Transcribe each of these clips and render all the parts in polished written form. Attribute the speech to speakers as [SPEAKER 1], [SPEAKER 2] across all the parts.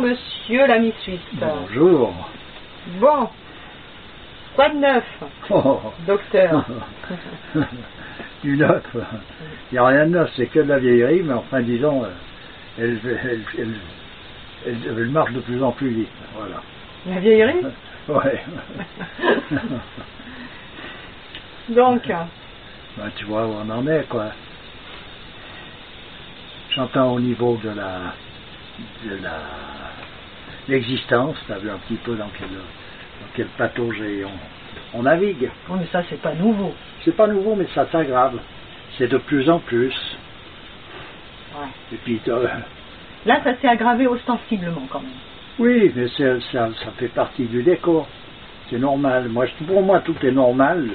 [SPEAKER 1] monsieur l'ami suisse.
[SPEAKER 2] Bonjour.
[SPEAKER 1] Bon, quoi de neuf, docteur?
[SPEAKER 2] Du neuf, il n'y a rien de neuf, c'est que de la vieillerie, mais enfin disons, elle marche de plus en plus vite, voilà.
[SPEAKER 1] La vieillerie?
[SPEAKER 2] Ouais.
[SPEAKER 1] Donc
[SPEAKER 2] Ben, tu vois où on en est, quoi. J'entends au niveau de l'existence, tu as vu un petit peu dans quel patauge on navigue.
[SPEAKER 1] oui, mais ça c'est pas nouveau.
[SPEAKER 2] C'est pas nouveau, mais ça s'aggrave. C'est de plus en plus.
[SPEAKER 1] Ouais.
[SPEAKER 2] Et puis,
[SPEAKER 1] Là, ça s'est aggravé ostensiblement quand même.
[SPEAKER 2] oui, mais ça fait partie du décor. C'est normal. Pour moi, tout est normal,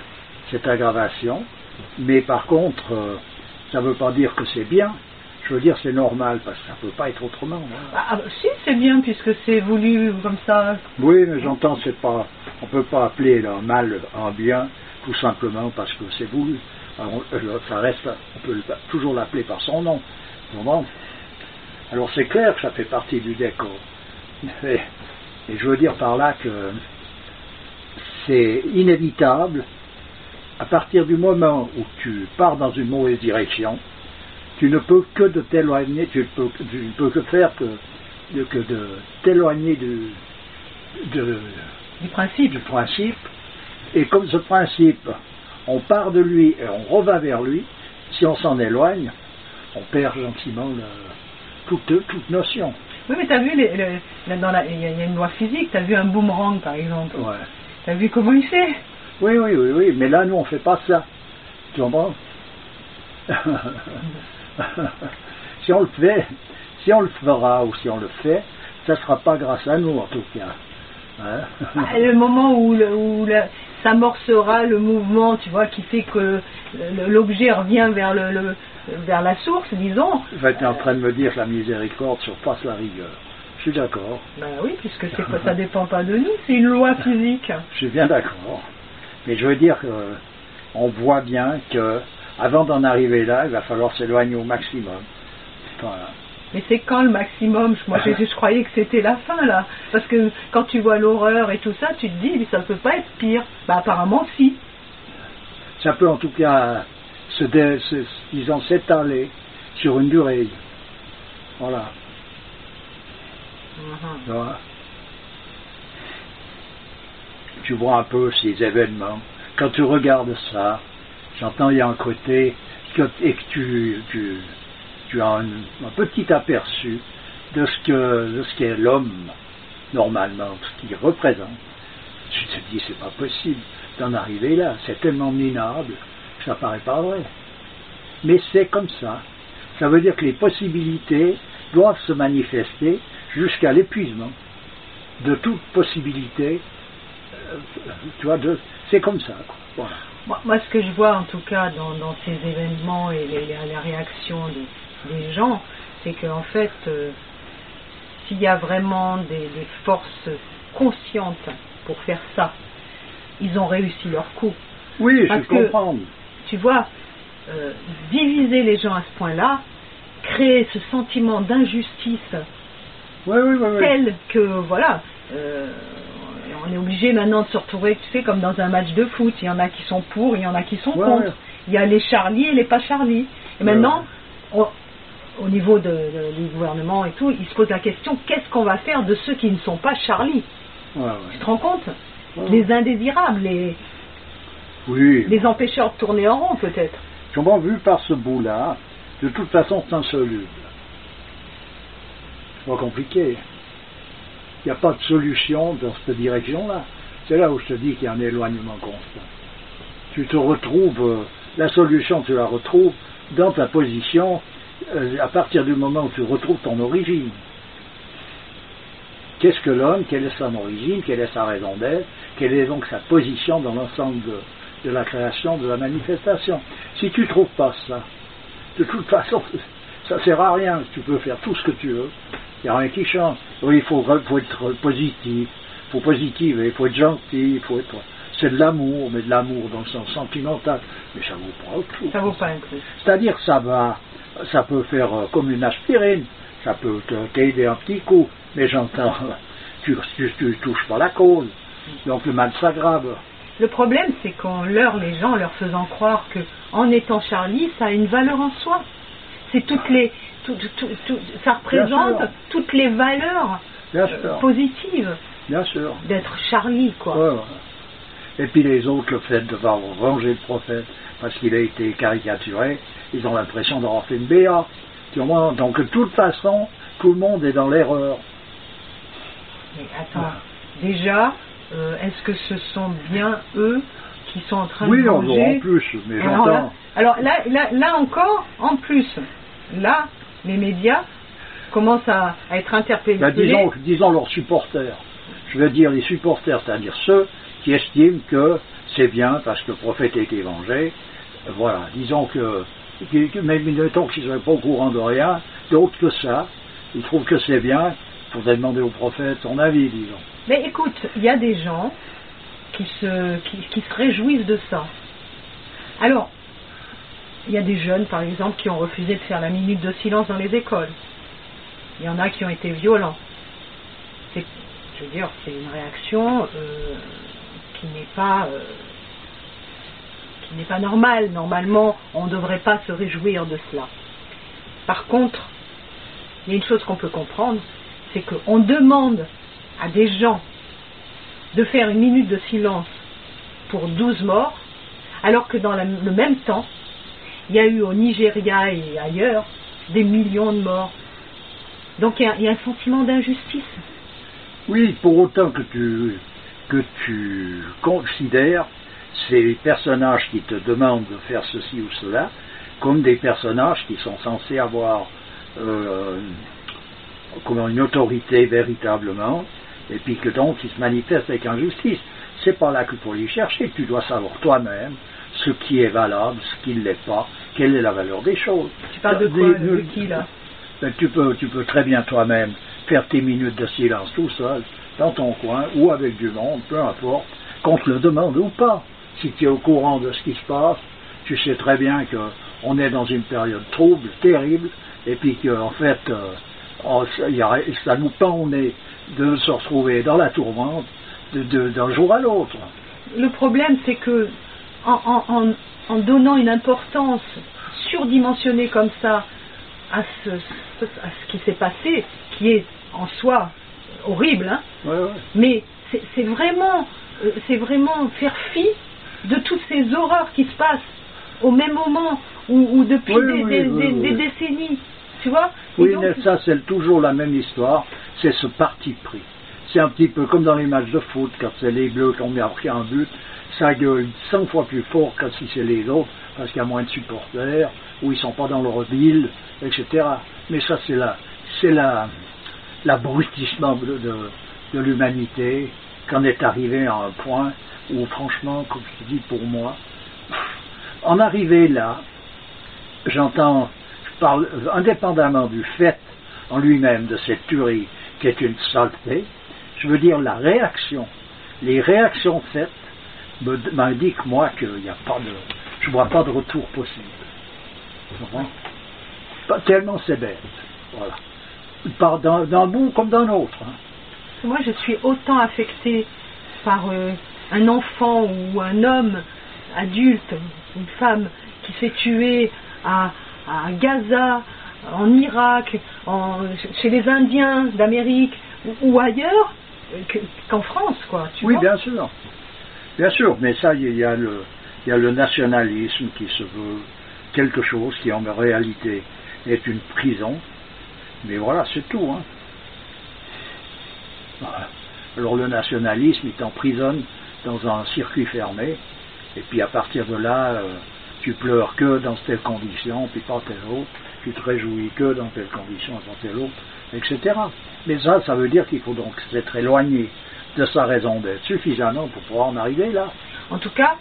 [SPEAKER 2] cette aggravation. Mais par contre, ça ne veut pas dire que c'est bien. Je veux dire, c'est normal, parce que ça ne peut pas être autrement. Hein.
[SPEAKER 1] Ah, si, c'est bien, puisque c'est voulu comme ça.
[SPEAKER 2] Oui, mais j'entends, on ne peut pas appeler le mal un bien, tout simplement parce que c'est voulu. Alors, ça reste, on peut toujours l'appeler par son nom. Bon. Alors c'est clair que ça fait partie du décor. Et je veux dire par là que c'est inévitable, à partir du moment où tu pars dans une mauvaise direction, tu ne peux que de t'éloigner, tu ne peux que faire que de t'éloigner du principe. Et comme ce principe, on part de lui et on revient vers lui, si on s'en éloigne, on perd gentiment toute notion.
[SPEAKER 1] Oui, mais tu as vu, il y a une loi physique, tu as vu un boomerang par exemple.
[SPEAKER 2] Ouais.
[SPEAKER 1] Tu as vu comment il fait?
[SPEAKER 2] Oui, mais là, nous, on ne fait pas ça. Tu comprends? Si on le fera ou si on le fait, ça ne sera pas grâce à nous en tout cas. Hein?
[SPEAKER 1] Le moment où s'amorcera le mouvement, tu vois, qui fait que l'objet revient vers la source, disons.
[SPEAKER 2] Tu es en train de me dire que la miséricorde surpasse la rigueur. Je suis d'accord.
[SPEAKER 1] Ben oui, puisque ça dépend pas de nous, c'est une loi physique.
[SPEAKER 2] Je suis bien d'accord. Mais je veux dire qu'on voit bien que avant d'en arriver là, il va falloir s'éloigner au maximum. Voilà.
[SPEAKER 1] Mais c'est quand le maximum? Moi, je croyais que c'était la fin, là. Parce que quand tu vois l'horreur et tout ça, tu te dis, mais ça ne peut pas être pire. Bah, apparemment, si.
[SPEAKER 2] Ça peut en tout cas, disons, s'étaler sur une durée. Voilà. Voilà. Tu vois un peu ces événements. Quand tu regardes ça, j'entends, il y a un côté, et que tu as un petit aperçu de ce qu'est l'homme, normalement, ce qu'il représente. Tu te dis, c'est pas possible d'en arriver là, c'est tellement minable que ça paraît pas vrai. Mais c'est comme ça. Ça veut dire que les possibilités doivent se manifester jusqu'à l'épuisement de toute possibilité. Tu vois, c'est comme ça, quoi. Voilà.
[SPEAKER 1] Moi, ce que je vois en tout cas dans ces événements et les réactions des gens, c'est qu'en fait, s'il y a vraiment des forces conscientes pour faire ça, ils ont réussi leur coup.
[SPEAKER 2] Oui,
[SPEAKER 1] parce
[SPEAKER 2] je comprends.
[SPEAKER 1] Tu vois, diviser les gens à ce point-là, créer ce sentiment d'injustice tel que, voilà, on est obligé maintenant de se retrouver, tu sais, comme dans un match de foot, il y en a qui sont pour, il y en a qui sont contre. Il y a les Charlie et les pas Charlie. Et maintenant, au niveau du gouvernement et tout, ils se posent la question, qu'est-ce qu'on va faire de ceux qui ne sont pas Charlie? Tu te rends compte? Les indésirables, les empêcheurs de tourner en rond peut-être.
[SPEAKER 2] Comment, vu par ce bout-là, de toute façon c'est insoluble. C'est pas compliqué. Il n'y a pas de solution dans cette direction-là. C'est là où je te dis qu'il y a un éloignement constant. Tu te retrouves, la solution tu la retrouves dans ta position à partir du moment où tu retrouves ton origine. Qu'est-ce que l'homme? Quelle est son origine? Quelle est sa raison d'être? Quelle est donc sa position dans l'ensemble de la création, de la manifestation? Si tu ne trouves pas ça, de toute façon, ça ne sert à rien. Tu peux faire tout ce que tu veux. Il n'y a rien qui change. Oui, il faut être positif, il faut positiver, il faut être gentil, c'est de l'amour, mais de l'amour dans le sens sentimental. Mais ça ne vaut pas le coup.
[SPEAKER 1] Ça ne vaut pas un coup.
[SPEAKER 2] C'est-à-dire que ça va ça peut faire comme une aspirine, ça peut t'aider un petit coup, mais j'entends, tu touches pas la cause, donc le mal s'aggrave.
[SPEAKER 1] Le problème, c'est qu'on leurre les gens en leur faisant croire que en étant Charlie, ça a une valeur en soi. C'est toutes les, ça représente toutes les valeurs positives.
[SPEAKER 2] Bien sûr.
[SPEAKER 1] D'être Charlie, quoi.
[SPEAKER 2] Ouais. Et puis les autres, le fait de devoir venger le prophète parce qu'il a été caricaturé, ils ont l'impression d'avoir fait une BA. Donc de toute façon, tout le monde est dans l'erreur.
[SPEAKER 1] Mais attends, déjà, est-ce que ce sont bien eux qui sont en train de venger?
[SPEAKER 2] Oui, en plus, mais j'entends.
[SPEAKER 1] Alors là encore, en plus, là, les médias commencent à être interpellés.
[SPEAKER 2] Ben, disons leurs supporters. Je veux dire les supporters, c'est-à-dire ceux qui estiment que c'est bien parce que le prophète a été vengé. Voilà, disons que, mais mettons qu'ils ne seraient pas au courant de rien, d'autres que ça, ils trouvent que c'est bien, il faudrait demander au prophète son avis, disons.
[SPEAKER 1] Mais écoute, il y a des gens qui se réjouissent de ça. Alors, il y a des jeunes, par exemple, qui ont refusé de faire la minute de silence dans les écoles. Il y en a qui ont été violents. Je veux dire, c'est une réaction qui n'est pas normale. Normalement, on ne devrait pas se réjouir de cela. Par contre, il y a une chose qu'on peut comprendre, c'est qu'on demande à des gens de faire une minute de silence pour 12 morts, alors que dans le même temps, il y a eu au Nigeria et ailleurs des millions de morts. Donc il y a un sentiment d'injustice.
[SPEAKER 2] Oui, pour autant que tu considères ces personnages qui te demandent de faire ceci ou cela comme des personnages qui sont censés avoir une autorité véritablement, et puis que donc ils se manifestent avec injustice. C'est pas là qu'il faut les chercher, tu dois savoir toi-même ce qui est valable, ce qui ne l'est pas, quelle est la valeur des choses.
[SPEAKER 1] Tu parles de quoi, de qui là?
[SPEAKER 2] Ben, tu peux très bien toi-même faire tes minutes de silence tout seul, dans ton coin, ou avec du monde, peu importe, qu'on te le demande ou pas. Si tu es au courant de ce qui se passe, tu sais très bien qu'on est dans une période trouble, terrible, et puis qu'en fait, ça nous pend au nez de se retrouver dans la tourmente d'un jour à l'autre.
[SPEAKER 1] Le problème, c'est que en donnant une importance surdimensionnée comme ça à ce qui s'est passé, qui est en soi horrible, hein,
[SPEAKER 2] ouais.
[SPEAKER 1] Mais c'est vraiment faire fi de toutes ces horreurs qui se passent au même moment ou depuis des décennies, tu vois.
[SPEAKER 2] Oui, donc, mais ça c'est toujours la même histoire, c'est ce parti pris. C'est un petit peu comme dans les matchs de foot, quand c'est les Bleus qui ont marqué un but, ça gueule 100 fois plus fort que si c'est les autres, parce qu'il y a moins de supporters, ou ils ne sont pas dans leur ville, etc. Mais ça c'est l'abrutissement de l'humanité, qu'on est arrivé à un point où franchement, comme je te dis pour moi, en arriver là, je parle indépendamment du fait en lui-même de cette tuerie qui est une saleté, je veux dire les réactions faites m'indiquent moi qu'il n'y a pas je vois pas de retour possible. Pas tellement c'est bête, voilà. Dans le bout comme dans l'autre. Hein.
[SPEAKER 1] Moi je suis autant affectée par un enfant ou un homme adulte, une femme qui s'est tuée à Gaza, en Irak, chez les Indiens d'Amérique ou ailleurs qu'en France, quoi.
[SPEAKER 2] Oui, vois? Bien sûr, mais ça, il y a le nationalisme qui se veut quelque chose qui en réalité est une prison, mais voilà, c'est tout. Hein. Voilà. Alors le nationalisme, il t'emprisonne dans un circuit fermé, et puis à partir de là, tu pleures que dans telles conditions, puis pas telle autre, tu te réjouis que dans telles conditions, pas telle autre, etc. Mais ça veut dire qu'il faut donc s'être éloigné de sa raison d'être suffisamment pour pouvoir en arriver là.
[SPEAKER 1] En tout cas,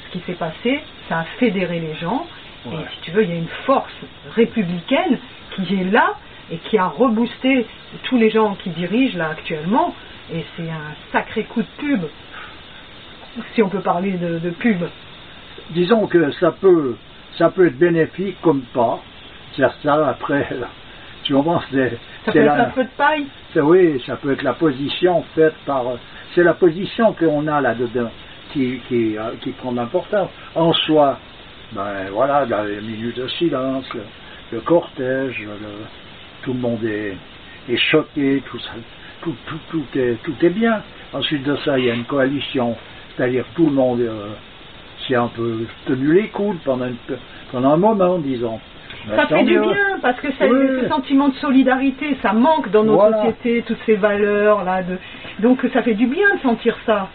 [SPEAKER 1] ce qui s'est passé, ça a fédéré les gens, ouais. Et si tu veux, il y a une force républicaine qui est là et qui a reboosté tous les gens qui dirigent là actuellement, et c'est un sacré coup de pub, si on peut parler de pub.
[SPEAKER 2] Disons que ça peut être bénéfique comme pas, Ça, après, tu comprends,
[SPEAKER 1] ça peut être un feu de paille.
[SPEAKER 2] Oui, ça peut être la position faite par... C'est la position qu'on a là-dedans qui prend de l'importance. En soi, ben voilà, la minute de silence, le cortège, tout le monde est choqué, tout ça, tout est bien. Ensuite de ça, il y a une coalition, c'est-à-dire tout le monde s'est un peu tenu les coudes pendant un moment, disons.
[SPEAKER 1] Ça fait du bien, parce que ce sentiment de solidarité, ça manque dans nos sociétés, toutes ces valeurs-là. Donc ça fait du bien de sentir ça.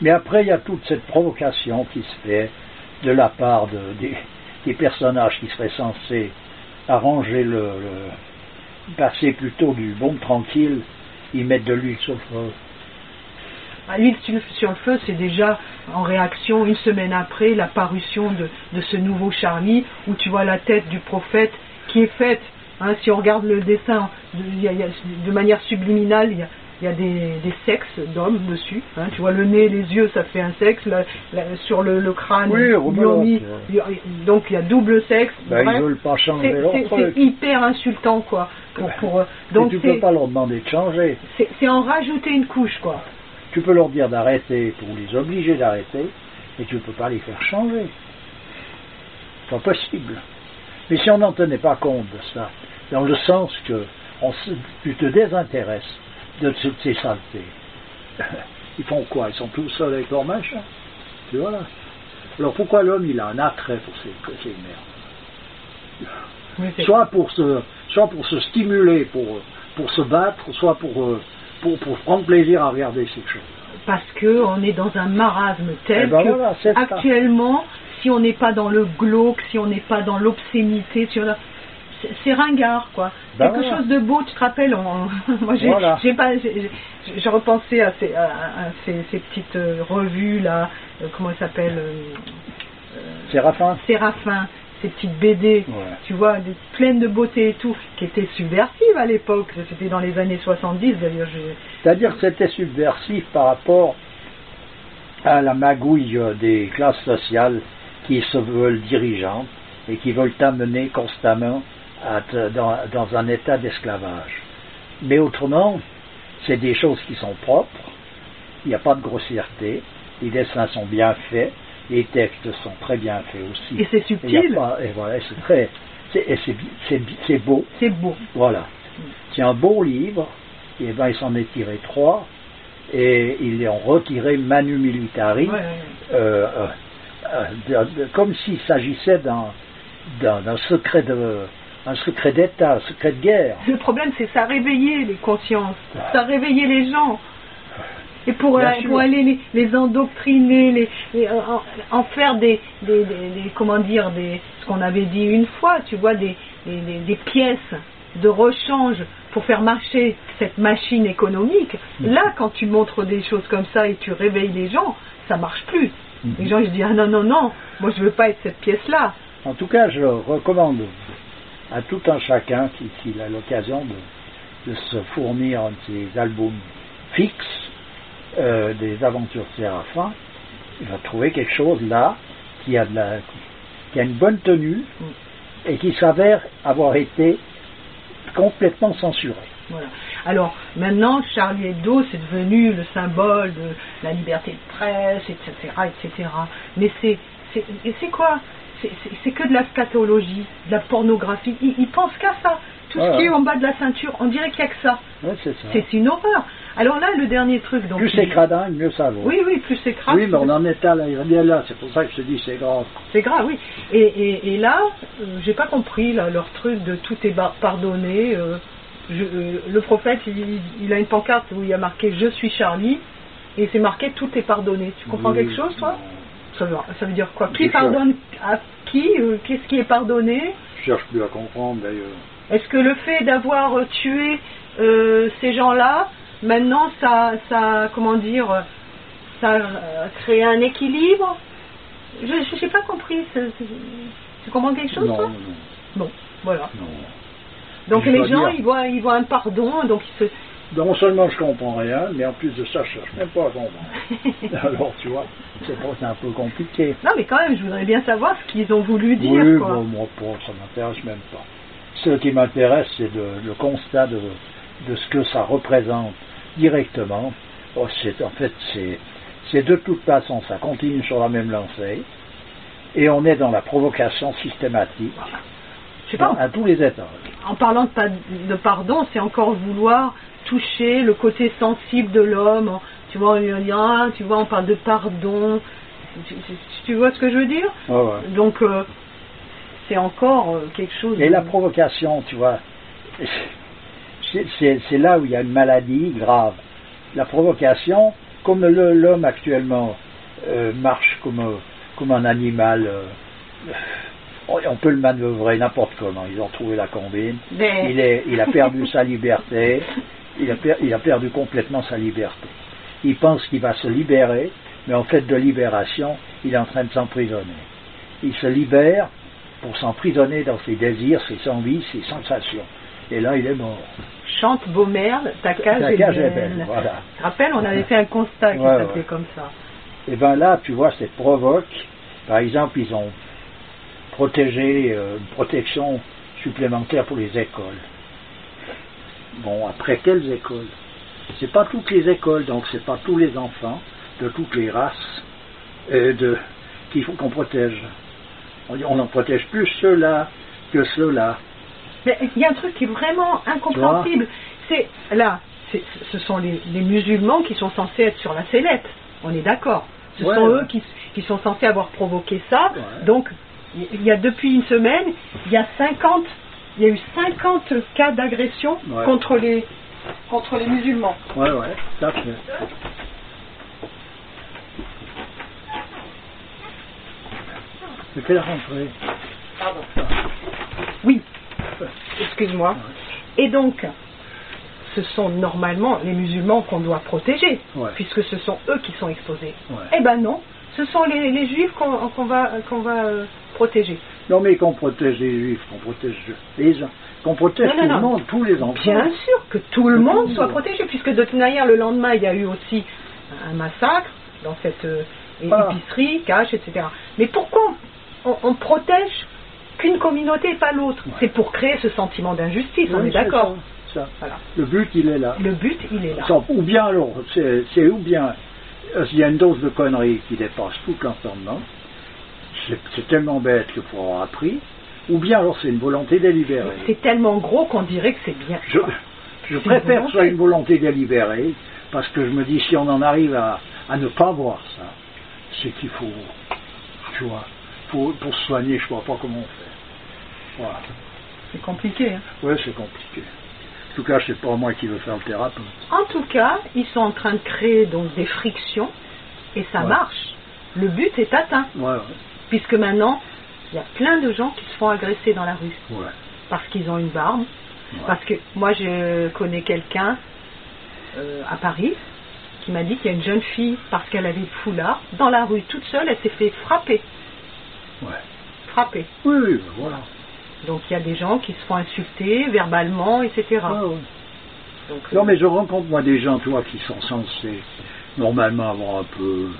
[SPEAKER 2] Mais après, il y a toute cette provocation qui se fait de la part des personnages qui seraient censés arranger passer plutôt du bon tranquille, ils mettent de l'huile sur le feu.
[SPEAKER 1] L'huile sur le feu, c'est déjà en réaction, une semaine après, la parution de ce nouveau Charlie, où tu vois la tête du prophète qui est faite, hein, si on regarde le dessin de manière subliminale, il y a des sexes d'hommes dessus, hein, tu vois le nez, les yeux, ça fait un sexe, sur le crâne, donc il y a double sexe.
[SPEAKER 2] Ben, ils veulent pas changer leur truc.
[SPEAKER 1] C'est hyper insultant, quoi.
[SPEAKER 2] Donc tu peux pas leur demander de changer.
[SPEAKER 1] C'est en rajouter une couche, quoi.
[SPEAKER 2] Tu peux leur dire d'arrêter pour les obliger d'arrêter, mais tu ne peux pas les faire changer. C'est impossible. Mais si on n'en tenait pas compte de ça, dans le sens que tu te désintéresses de toutes ces saletés, ils font quoi? Ils sont tous seuls avec leur machin. Tu vois là. Alors pourquoi l'homme il a un attrait pour ces merdes? Soit pour se stimuler, pour se battre, soit pour prendre plaisir à regarder ces choses.
[SPEAKER 1] Parce qu'on est dans un marasme tel que actuellement, si on n'est pas dans le glauque, si on n'est pas dans l'obscénité, c'est ringard, quoi. Quelque chose de beau, tu te rappelles, moi j'ai repensé à ces petites revues là, comment elles s'appellent, Séraphin. Ces petites BD, tu vois, pleines de beauté et tout, qui étaient subversives à l'époque. C'était dans les années 70 d'ailleurs.
[SPEAKER 2] C'est-à-dire que c'était subversif par rapport à la magouille des classes sociales qui se veulent dirigeantes et qui veulent t'amener constamment dans un état d'esclavage. Mais autrement, c'est des choses qui sont propres, il n'y a pas de grossièreté, les dessins sont bien faits, les textes sont très bien faits aussi.
[SPEAKER 1] Et c'est subtil.
[SPEAKER 2] Et voilà, c'est beau.
[SPEAKER 1] C'est beau.
[SPEAKER 2] Voilà. C'est un beau livre. Et ben, il s'en est tiré 3. Et ils ont retiré Manu Militari. Comme s'il s'agissait d'un secret d'État, un secret de guerre.
[SPEAKER 1] Le problème, c'est que ça a réveillé les consciences. Ça a réveillé les gens. Et pour aller les endoctriner, en faire comment dire, ce qu'on avait dit une fois, tu vois, des pièces de rechange pour faire marcher cette machine économique. Là, quand tu montres des choses comme ça et tu réveilles les gens, ça marche plus. Les gens ils se disent non, moi je veux pas être cette pièce-là.
[SPEAKER 2] En tout cas, je recommande à tout un chacun qui a l'occasion de se fournir un de ces albums fixes. Des aventures de Séraphin, il va trouver quelque chose là qui a une bonne tenue et qui s'avère avoir été complètement censuré.
[SPEAKER 1] Voilà. Alors maintenant, Charlie Hebdo, c'est devenu le symbole de la liberté de presse, etc. Mais c'est quoi? C'est que de la scatologie, de la pornographie. Ils pensent qu'à ça. Tout ce qui est en bas de la ceinture, on dirait qu'il n'y a que ça.
[SPEAKER 2] Ouais, c'est ça.
[SPEAKER 1] C'est une horreur. Alors là, le dernier truc... Donc,
[SPEAKER 2] plus c'est cradin, mieux ça vaut.
[SPEAKER 1] Oui, plus c'est cradin.
[SPEAKER 2] Oui, mais on en est bien là. C'est pour ça que je te dis c'est grave.
[SPEAKER 1] C'est grave, oui. Et là, j'ai pas compris là, leur truc de tout est pardonné. Le prophète, il a une pancarte où il y a marqué « Je suis Charlie » et c'est marqué « Tout est pardonné ». Tu comprends quelque chose, toi? Ça veut dire quoi? Qui pardonne à qui? Qu'est-ce qui est pardonné?
[SPEAKER 2] Je cherche plus à comprendre d'ailleurs.
[SPEAKER 1] Est-ce que le fait d'avoir tué ces gens-là, maintenant ça comment dire, ça a créé un équilibre? Je n'ai pas compris. Tu comprends quelque chose, toi?
[SPEAKER 2] Non.
[SPEAKER 1] Bon, voilà.
[SPEAKER 2] Non.
[SPEAKER 1] Donc les gens, ils voient un pardon, donc
[SPEAKER 2] Non seulement je comprends rien, mais en plus de ça, je cherche même pas à comprendre. Alors, tu vois, c'est un peu compliqué.
[SPEAKER 1] Non, mais quand même, je voudrais bien savoir ce qu'ils ont voulu dire.
[SPEAKER 2] Oui,
[SPEAKER 1] quoi.
[SPEAKER 2] Bon, moi, ça m'intéresse même pas. Ce qui m'intéresse, c'est le constat de ce que ça représente directement. En fait, c'est de toute façon, ça continue sur la même lancée, et on est dans la provocation systématique.
[SPEAKER 1] Je sais pas,
[SPEAKER 2] à tous les étages.
[SPEAKER 1] En parlant de pardon, c'est encore vouloir toucher le côté sensible de l'homme. Tu vois, on parle de pardon. Tu vois ce que je veux dire?
[SPEAKER 2] Ouais.
[SPEAKER 1] Donc, c'est encore quelque chose...
[SPEAKER 2] Et la provocation, tu vois, c'est là où il y a une maladie grave. La provocation, comme l'homme actuellement marche comme un animal... on peut le manœuvrer n'importe comment. Ils ont trouvé la combine. Il a perdu sa liberté. Il a perdu complètement sa liberté. Il pense qu'il va se libérer, mais en fait de libération, il est en train de s'emprisonner. Il se libère pour s'emprisonner dans ses désirs, ses envies, ses sensations. Et là, il est mort.
[SPEAKER 1] Chante Beaumerle, ta cage est belle.
[SPEAKER 2] Voilà.
[SPEAKER 1] Tu te rappelles, on avait fait un constat qui s'appelait comme ça.
[SPEAKER 2] Et bien là, tu vois, c'est provoque. Par exemple, ils ont protégé une protection supplémentaire pour les écoles. Bon, après quelles écoles? C'est pas toutes les écoles, donc c'est pas tous les enfants de toutes les races qu'il faut qu'on protège. On en protège plus ceux-là que ceux-là.
[SPEAKER 1] Mais il y a un truc qui est vraiment incompréhensible. Ce sont les musulmans qui sont censés être sur la sellette. On est d'accord. Ce sont eux qui sont censés avoir provoqué ça. Ouais. Donc, il y a depuis une semaine, il y a eu 50 cas d'agression contre les musulmans.
[SPEAKER 2] Ouais, tout à fait. C'est quelle rentrée?
[SPEAKER 1] Pardon. Oui, excuse-moi. Et donc, ce sont normalement les musulmans qu'on doit protéger, puisque ce sont eux qui sont exposés. Eh ben non, ce sont les juifs qu'on va protéger.
[SPEAKER 2] Non mais qu'on protège les juifs, qu'on protège les gens, qu'on protège tout le monde, tous les enfants.
[SPEAKER 1] Bien sûr que tout le monde soit protégé, puisque de toute manière, le lendemain, il y a eu aussi un massacre dans cette épicerie, cache, etc. Mais pourquoi on protège qu'une communauté et pas l'autre? C'est pour créer ce sentiment d'injustice, on est d'accord.
[SPEAKER 2] Voilà. Le but, il est là.
[SPEAKER 1] Le but, il est là.
[SPEAKER 2] Ou bien alors, c'est ou bien il y a une dose de conneries qui dépasse tout l'entendement, c'est tellement bête qu'il faut avoir appris, ou bien alors c'est une volonté délibérée.
[SPEAKER 1] C'est tellement gros qu'on dirait que c'est bien.
[SPEAKER 2] Je préfère que ce soit une volonté délibérée, parce que je me dis, si on en arrive à ne pas voir ça, c'est qu'il faut, tu vois, pour se soigner, je ne vois pas comment on fait. Voilà.
[SPEAKER 1] C'est compliqué. Hein?
[SPEAKER 2] Oui, c'est compliqué. En tout cas, c'est pas moi qui veux faire le thérapeute.
[SPEAKER 1] En tout cas, ils sont en train de créer donc des frictions, et ça marche. Le but est atteint. Puisque maintenant, il y a plein de gens qui se font agresser dans la rue. Parce qu'ils ont une barbe. Parce que moi, je connais quelqu'un à Paris qui m'a dit qu'il y a une jeune fille, parce qu'elle avait le foulard, dans la rue toute seule, elle s'est fait frapper. Frapper.
[SPEAKER 2] Oui, voilà.
[SPEAKER 1] Donc il y a des gens qui se font insulter verbalement, etc. Donc,
[SPEAKER 2] non, mais je rencontre moi des gens, toi, qui sont censés normalement avoir un peu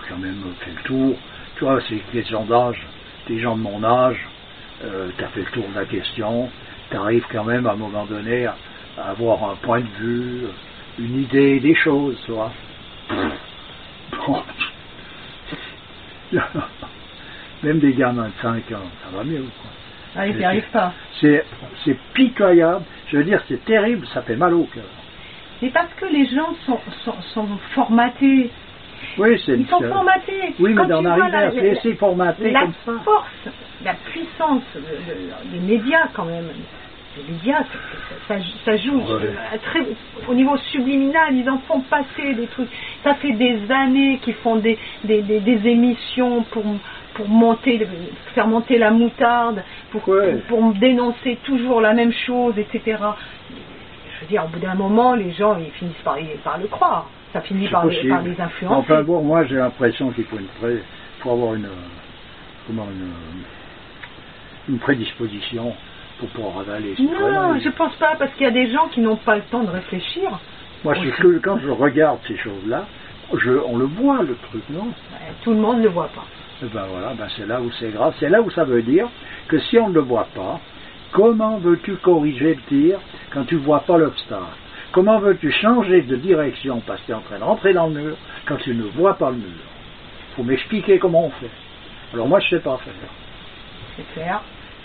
[SPEAKER 2] quand même fait le tour. Tu vois, c'est des gens d'âge, des gens de mon âge, tu as fait le tour de la question, tu arrives quand même à un moment donné à avoir un point de vue, une idée des choses, tu vois. Bon. Même des gamins de 5 ans, ça va mieux, quoi.
[SPEAKER 1] Ah, ils n'y arrivent pas.
[SPEAKER 2] C'est pitoyable, je veux dire, c'est terrible, ça fait mal au cœur.
[SPEAKER 1] C'est parce que les gens sont formatés.
[SPEAKER 2] Oui,
[SPEAKER 1] ils sont formatés.
[SPEAKER 2] Oui, mais on arrive à se laisser formater comme ça.
[SPEAKER 1] La force, la puissance des médias, quand même. Les médias, ça joue au niveau subliminal, ils en font passer des trucs. Ça fait des années qu'ils font des émissions pour faire monter la moutarde, pour dénoncer toujours la même chose, etc. Je veux dire, au bout d'un moment, les gens ils finissent par le croire. Ça finit par les influencer.
[SPEAKER 2] Enfin bon, moi j'ai l'impression qu'il faut avoir une prédisposition faut pas ravaler ces
[SPEAKER 1] Non,
[SPEAKER 2] conneries.
[SPEAKER 1] je pense pas, parce qu'il y a des gens qui n'ont pas le temps de réfléchir.
[SPEAKER 2] Moi, quand je regarde ces choses-là, on le voit, le truc, non?
[SPEAKER 1] Ouais, tout le monde ne le voit pas.
[SPEAKER 2] Et ben voilà, ben c'est là où c'est grave. C'est là où ça veut dire que si on ne le voit pas, comment veux-tu corriger le tir quand tu ne vois pas l'obstacle? Comment veux-tu changer de direction parce que tu es en train de rentrer dans le mur quand tu ne vois pas le mur? Il faut m'expliquer comment on fait. Alors moi, je ne sais pas faire.
[SPEAKER 1] C'est clair.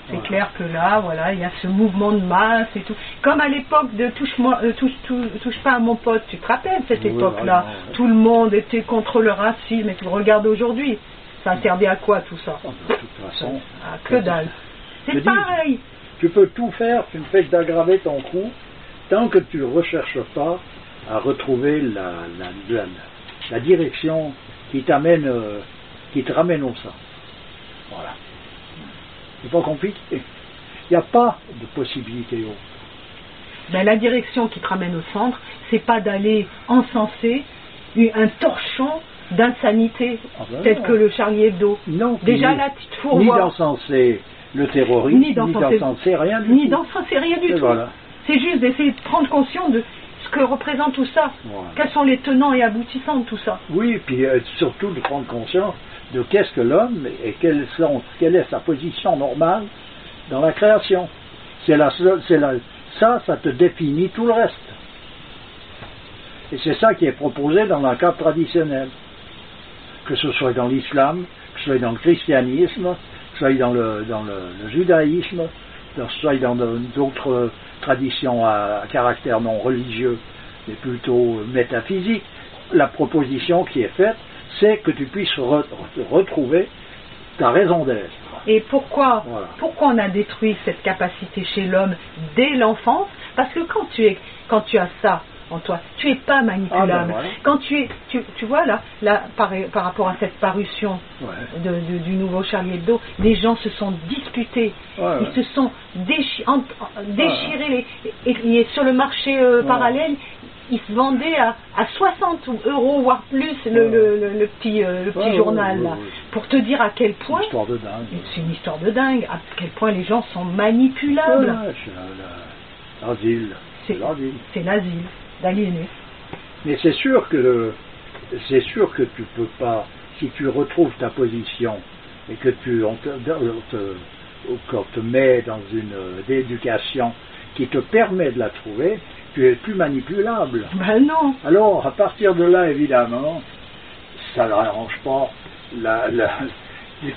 [SPEAKER 1] C'est
[SPEAKER 2] Voilà.
[SPEAKER 1] clair que là, voilà, il y a ce mouvement de masse et tout. Comme à l'époque de touche pas à mon pote, tu te rappelles cette
[SPEAKER 2] Oui,
[SPEAKER 1] époque-là?
[SPEAKER 2] voilà, ouais.
[SPEAKER 1] Tout le monde était contre le racisme et tout. Regarde aujourd'hui. Ça a servi à quoi tout ça?
[SPEAKER 2] Oh, de toute façon,
[SPEAKER 1] Ah, que dalle.
[SPEAKER 2] Je
[SPEAKER 1] C'est
[SPEAKER 2] dis,
[SPEAKER 1] pareil.
[SPEAKER 2] tu peux tout faire, tu ne fais que d'aggraver ton coup, tant que tu ne recherches pas à retrouver la direction qui te ramène au centre. Voilà. C'est pas compliqué. Il n'y a pas de possibilité autre.
[SPEAKER 1] Ben, la direction qui te ramène au centre, c'est pas d'aller encenser un torchon d'insanité, tel que le Charlie Hebdo.
[SPEAKER 2] Non,
[SPEAKER 1] déjà là, tu te
[SPEAKER 2] ni
[SPEAKER 1] fourvoies.
[SPEAKER 2] d'encenser le terrorisme, ni d'encenser rien du tout.
[SPEAKER 1] Ni d'encenser rien du tout.
[SPEAKER 2] Voilà.
[SPEAKER 1] C'est juste d'essayer de prendre conscience de ce que représente tout ça.
[SPEAKER 2] Voilà.
[SPEAKER 1] Quels sont les tenants et aboutissants de tout ça?
[SPEAKER 2] Oui, et puis surtout de prendre conscience de qu'est-ce que l'homme et quelle est sa position normale dans la création. Ça te définit tout le reste. Et c'est ça qui est proposé dans le cadre traditionnel. Que ce soit dans l'islam, que ce soit dans le christianisme, que ce soit dans le judaïsme, que ce soit dans d'autres traditions à caractère non religieux, mais plutôt métaphysique. La proposition qui est faite, c'est que tu puisses retrouver ta raison d'être.
[SPEAKER 1] Et pourquoi,
[SPEAKER 2] Voilà.
[SPEAKER 1] pourquoi on a détruit cette capacité chez l'homme dès l'enfance? Parce que quand tu as ça en toi, tu n'es pas manipulable.
[SPEAKER 2] Ah ben voilà.
[SPEAKER 1] Quand tu vois là par rapport à cette parution
[SPEAKER 2] Ouais.
[SPEAKER 1] du nouveau Charlie Hebdo, les gens se sont disputés,
[SPEAKER 2] Ouais,
[SPEAKER 1] ils se sont déchirés, et sur le marché parallèle, ils se vendaient à 60 € voire plus le petit journal là, pour te dire à quel point
[SPEAKER 2] C'est une histoire de dingue.
[SPEAKER 1] c'est une histoire de dingue, à quel point les gens sont manipulables.
[SPEAKER 2] Ouais, c'est l'asile.
[SPEAKER 1] C'est l'asile d'aliénés.
[SPEAKER 2] Mais c'est sûr que tu peux pas, si tu retrouves ta position et que on te met dans une éducation qui te permet de la trouver, tu es plus manipulable.
[SPEAKER 1] Ben non.
[SPEAKER 2] Alors, à partir de là, évidemment, ça n'arrange pas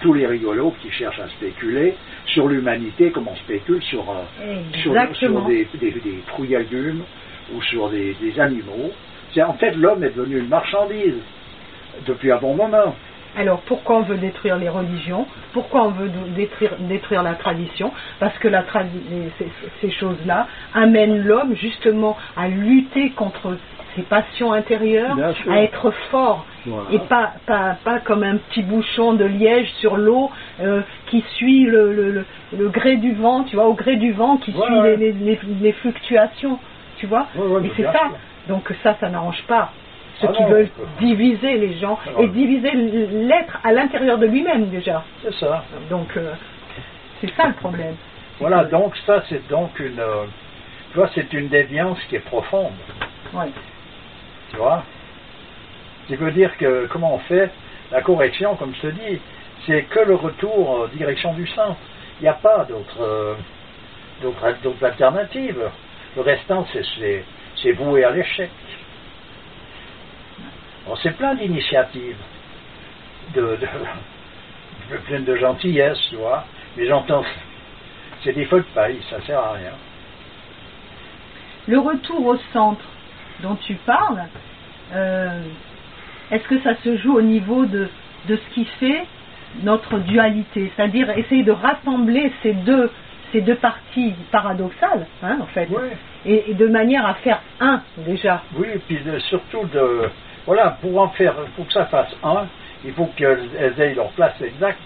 [SPEAKER 2] tous les rigolos qui cherchent à spéculer sur l'humanité, comme on spécule sur des trous d'agrumes ou sur des animaux. En fait, l'homme est devenu une marchandise depuis un bon moment.
[SPEAKER 1] Alors pourquoi on veut détruire les religions? Pourquoi on veut détruire la tradition? Parce que ces choses-là amènent l'homme justement à lutter contre ses passions intérieures, à être fort, voilà. Et pas comme un petit bouchon de liège sur l'eau qui suit le gré du vent, tu vois, au gré du vent qui suit les fluctuations, tu vois, et c'est ça. Sûr. Donc ça n'arrange pas. Ceux qui veulent diviser les gens et diviser l'être à l'intérieur de lui-même déjà.
[SPEAKER 2] C'est ça.
[SPEAKER 1] Donc c'est ça le problème.
[SPEAKER 2] Voilà, donc ça c'est donc tu vois, c'est une déviance qui est profonde.
[SPEAKER 1] Oui.
[SPEAKER 2] Tu vois? Ce qui veut dire que comment on fait la correction, comme je te dis, c'est que le retour en direction du centre. Il n'y a pas d'autre alternative. Le restant c'est voué à l'échec. C'est plein d'initiatives, plein de gentillesse, tu vois, mais j'entends, c'est des feux de paille, ça sert à rien.
[SPEAKER 1] Le retour au centre dont tu parles, est-ce que ça se joue au niveau de ce qui fait notre dualité, c'est-à-dire essayer de rassembler ces deux parties paradoxales, hein, en fait,
[SPEAKER 2] oui.
[SPEAKER 1] et de manière à faire un déjà.
[SPEAKER 2] Oui, et puis surtout voilà, pour que ça fasse un, il faut qu'elles aient leur place exacte.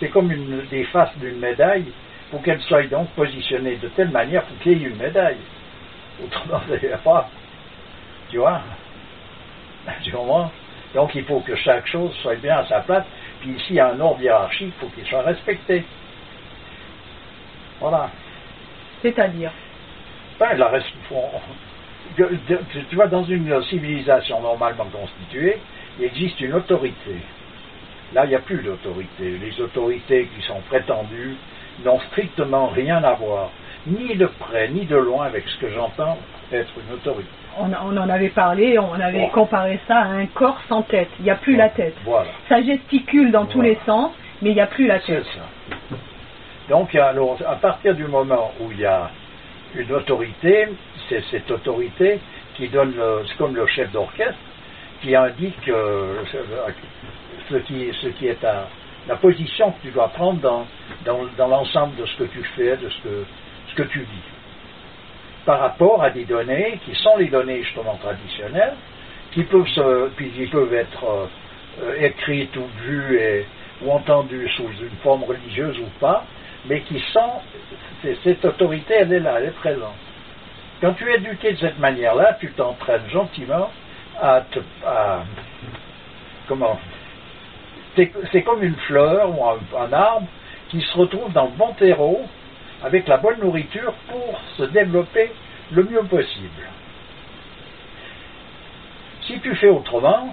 [SPEAKER 2] C'est comme des faces d'une médaille, il faut qu'elles soient donc positionnées de telle manière pour qu'il y ait une médaille. Autrement, il n'y a pas. Tu vois? Tu comprends? Donc il faut que chaque chose soit bien à sa place, puis ici il y a un ordre hiérarchique, il faut qu'il soit respecté. Voilà.
[SPEAKER 1] C'est-à-dire
[SPEAKER 2] ben, tu vois, dans une civilisation normalement constituée, il existe une autorité. Là, il n'y a plus d'autorité. Les autorités qui sont prétendues n'ont strictement rien à voir, ni de près, ni de loin, avec ce que j'entends être une autorité.
[SPEAKER 1] On en avait parlé, on avait comparé ça à un corps sans tête. Il n'y a plus la tête.
[SPEAKER 2] Voilà.
[SPEAKER 1] Ça gesticule dans tous les sens, mais il n'y a plus la tête.
[SPEAKER 2] C'est ça. Donc, alors, à partir du moment où il y a une autorité, c'est cette autorité qui donne, c'est comme le chef d'orchestre, qui indique ce qui est la position que tu dois prendre dans l'ensemble de ce que tu fais, de ce que tu dis. Par rapport à des données qui sont les données justement traditionnelles, qui peuvent être écrites ou vues ou entendues sous une forme religieuse ou pas, mais qui sont, cette autorité, elle est là, elle est présente. Quand tu es éduqué de cette manière-là, tu t'entraînes gentiment comment, c'est comme une fleur ou un arbre qui se retrouve dans le bon terreau, avec la bonne nourriture pour se développer le mieux possible. Si tu fais autrement,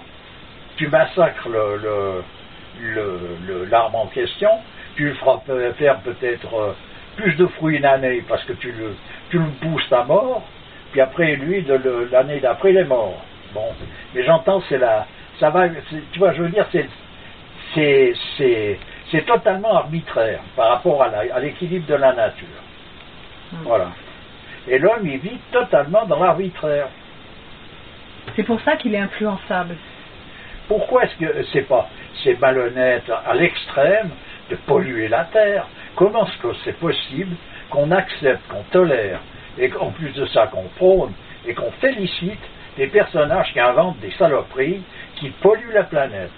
[SPEAKER 2] tu massacres l'arbre en question, tu le feras faire peut-être plus de fruits une année parce que tu le pousses à mort, puis après lui, l'année d'après, il est mort. Bon, mais j'entends, tu vois, je veux dire, c'est totalement arbitraire par rapport à l'équilibre de la nature. Voilà. Et l'homme, il vit totalement dans l'arbitraire.
[SPEAKER 1] C'est pour ça qu'il est influençable.
[SPEAKER 2] Pourquoi est-ce que c'est malhonnête à l'extrême de polluer la terre? Comment est-ce que c'est possible qu'on accepte, qu'on tolère, et qu'en plus de ça, qu'on prône et qu'on félicite des personnages qui inventent des saloperies qui polluent la planète?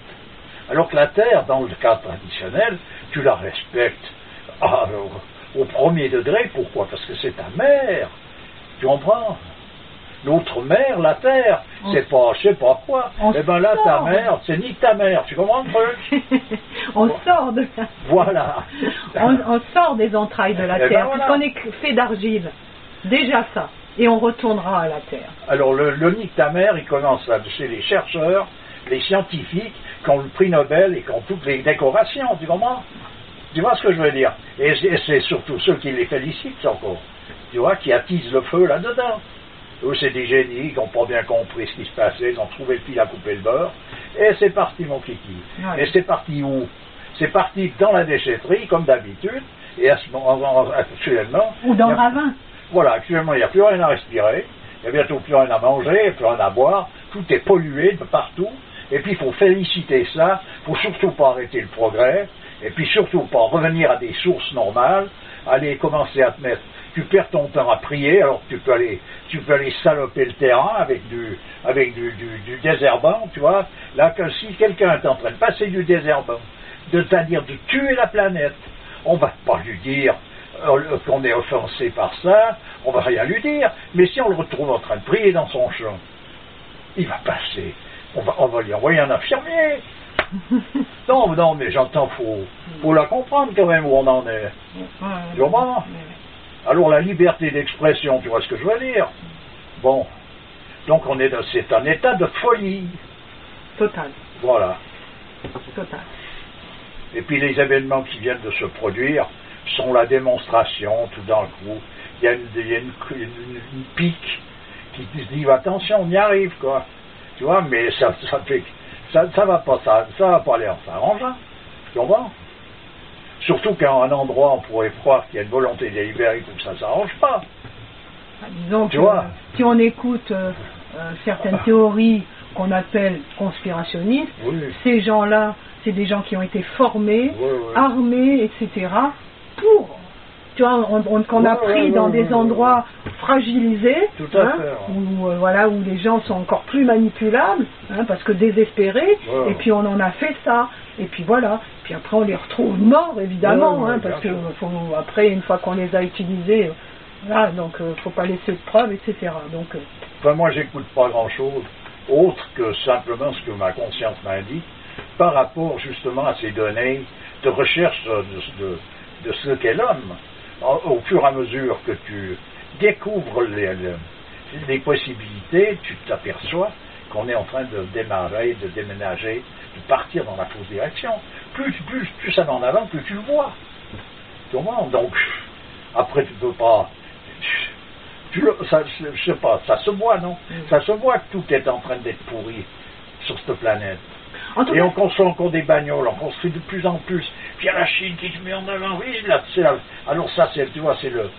[SPEAKER 2] Alors que la terre, dans le cas traditionnel, tu la respectes au premier degré. Pourquoi? Parce que c'est ta mère. Tu comprends? L'autre mère, la terre, c'est pas, je sais pas quoi. Eh bien là, ta mère, c'est ni ta mère. Tu comprends le truc?
[SPEAKER 1] On sort de ça.
[SPEAKER 2] Voilà.
[SPEAKER 1] on sort des entrailles de la terre,
[SPEAKER 2] voilà.
[SPEAKER 1] puisqu'on est fait d'argile. Déjà ça. Et on retournera à la terre.
[SPEAKER 2] Alors le ni ta mère, il commence chez les chercheurs, les scientifiques, qui ont le prix Nobel et qui ont toutes les décorations, tu comprends? Tu vois ce que je veux dire? Et c'est surtout ceux qui les félicitent encore, tu vois, qui attisent le feu là-dedans. Eux, c'est des génies qui n'ont pas bien compris ce qui se passait, ils ont trouvé le fil à couper le beurre, et c'est parti, mon kiki. Ouais. Et c'est parti où? C'est parti dans la déchetterie, comme d'habitude, et actuellement...
[SPEAKER 1] Ou dans le ravin.
[SPEAKER 2] Voilà, actuellement, il n'y a plus rien à respirer, il n'y a bientôt plus rien à manger, plus rien à boire, tout est pollué de partout. Et puis il faut féliciter ça, il ne faut surtout pas arrêter le progrès, et puis surtout pas revenir à des sources normales, aller commencer à te mettre, tu perds ton temps à prier, alors tu peux aller saloper le terrain avec du désherbant, tu vois. Là, que si quelqu'un est en train de passer du désherbant, c'est-à-dire de tuer la planète, on ne va pas lui dire qu'on est offensé par ça, on ne va rien lui dire, mais si on le retrouve en train de prier dans son champ, il va passer. On va lui envoyer un infirmier. Non, mais j'entends, faut la comprendre quand même où on en est. Tu comprends? Alors la liberté d'expression, tu vois ce que je veux dire? Bon, donc c'est un état de folie.
[SPEAKER 1] Total.
[SPEAKER 2] Voilà.
[SPEAKER 1] Total.
[SPEAKER 2] Et puis les événements qui viennent de se produire sont la démonstration, tout d'un coup, il y a une pique qui se dit attention, on y arrive, quoi. Tu vois, mais ça va pas aller en s'arrangeant. Tu comprends? Surtout qu'à un endroit, on pourrait croire qu'il y a une volonté délibérée pour que ça ne s'arrange pas.
[SPEAKER 1] Disons que si on écoute certaines théories qu'on appelle conspirationnistes, ces gens-là, c'est des gens qui ont été formés, armés, etc., pour... Tu vois, qu'on a pris dans des endroits fragilisés, où les gens sont encore plus manipulables, parce que désespérés, et puis on en a fait ça, et puis voilà, puis après on les retrouve morts évidemment, parce que après une fois qu'on les a utilisés, voilà, donc faut pas laisser de preuves, etc. Donc,
[SPEAKER 2] enfin, moi j'écoute pas grand chose, autre que simplement ce que ma conscience m'indique, par rapport justement à ces données de recherche de ce qu'est l'homme. au fur et à mesure que tu découvres les possibilités, tu t'aperçois qu'on est en train de démarrer, de déménager, de partir dans la fausse direction. Plus ça va en avant, plus tu le vois. Comment? Donc, après, tu peux pas... je sais pas, ça se voit, non? Ça se voit que tout est en train d'être pourri sur cette planète. Et on construit encore des bagnoles, on construit de plus en plus. Puis il y a la Chine qui te met en avant. Oui, là, alors ça, tu vois, c'est le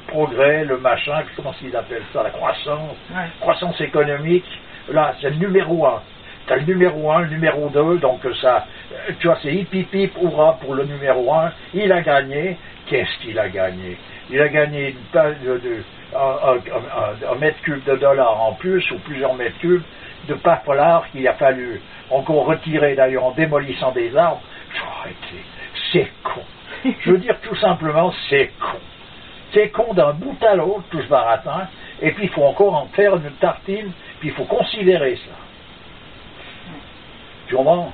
[SPEAKER 2] progrès, le machin, comment ils appellent ça, la croissance économique. Là, c'est le numéro 1. Tu as le numéro 1, le numéro 2, donc ça, tu vois, c'est hip hip hip, hurrah pour le numéro 1. Il a gagné. Qu'est-ce qu'il a gagné? Il a gagné un mètre cube de dollars en plus, ou plusieurs mètres cubes de papelard qu'il a fallu encore retirer d'ailleurs en démolissant des arbres. C'est con. Je veux dire tout simplement, c'est con. C'est con d'un bout à l'autre, tout ce baratin, et puis il faut encore en faire une tartine, puis il faut considérer ça. Tu comprends?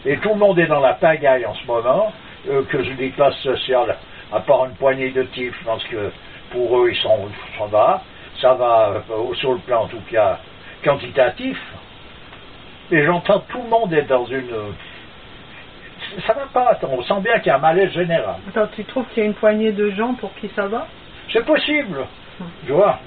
[SPEAKER 2] Et tout le monde est dans la pagaille en ce moment, que je dis classe sociale, à part une poignée de types, je pense que pour eux, ça va sur le plan en tout cas quantitatif. Et j'entends tout le monde est dans une... Ça va pas, on sent bien qu'il y a un malaise général.
[SPEAKER 1] Attends, tu trouves qu'il y a une poignée de gens pour qui ça va?
[SPEAKER 2] C'est possible, tu vois.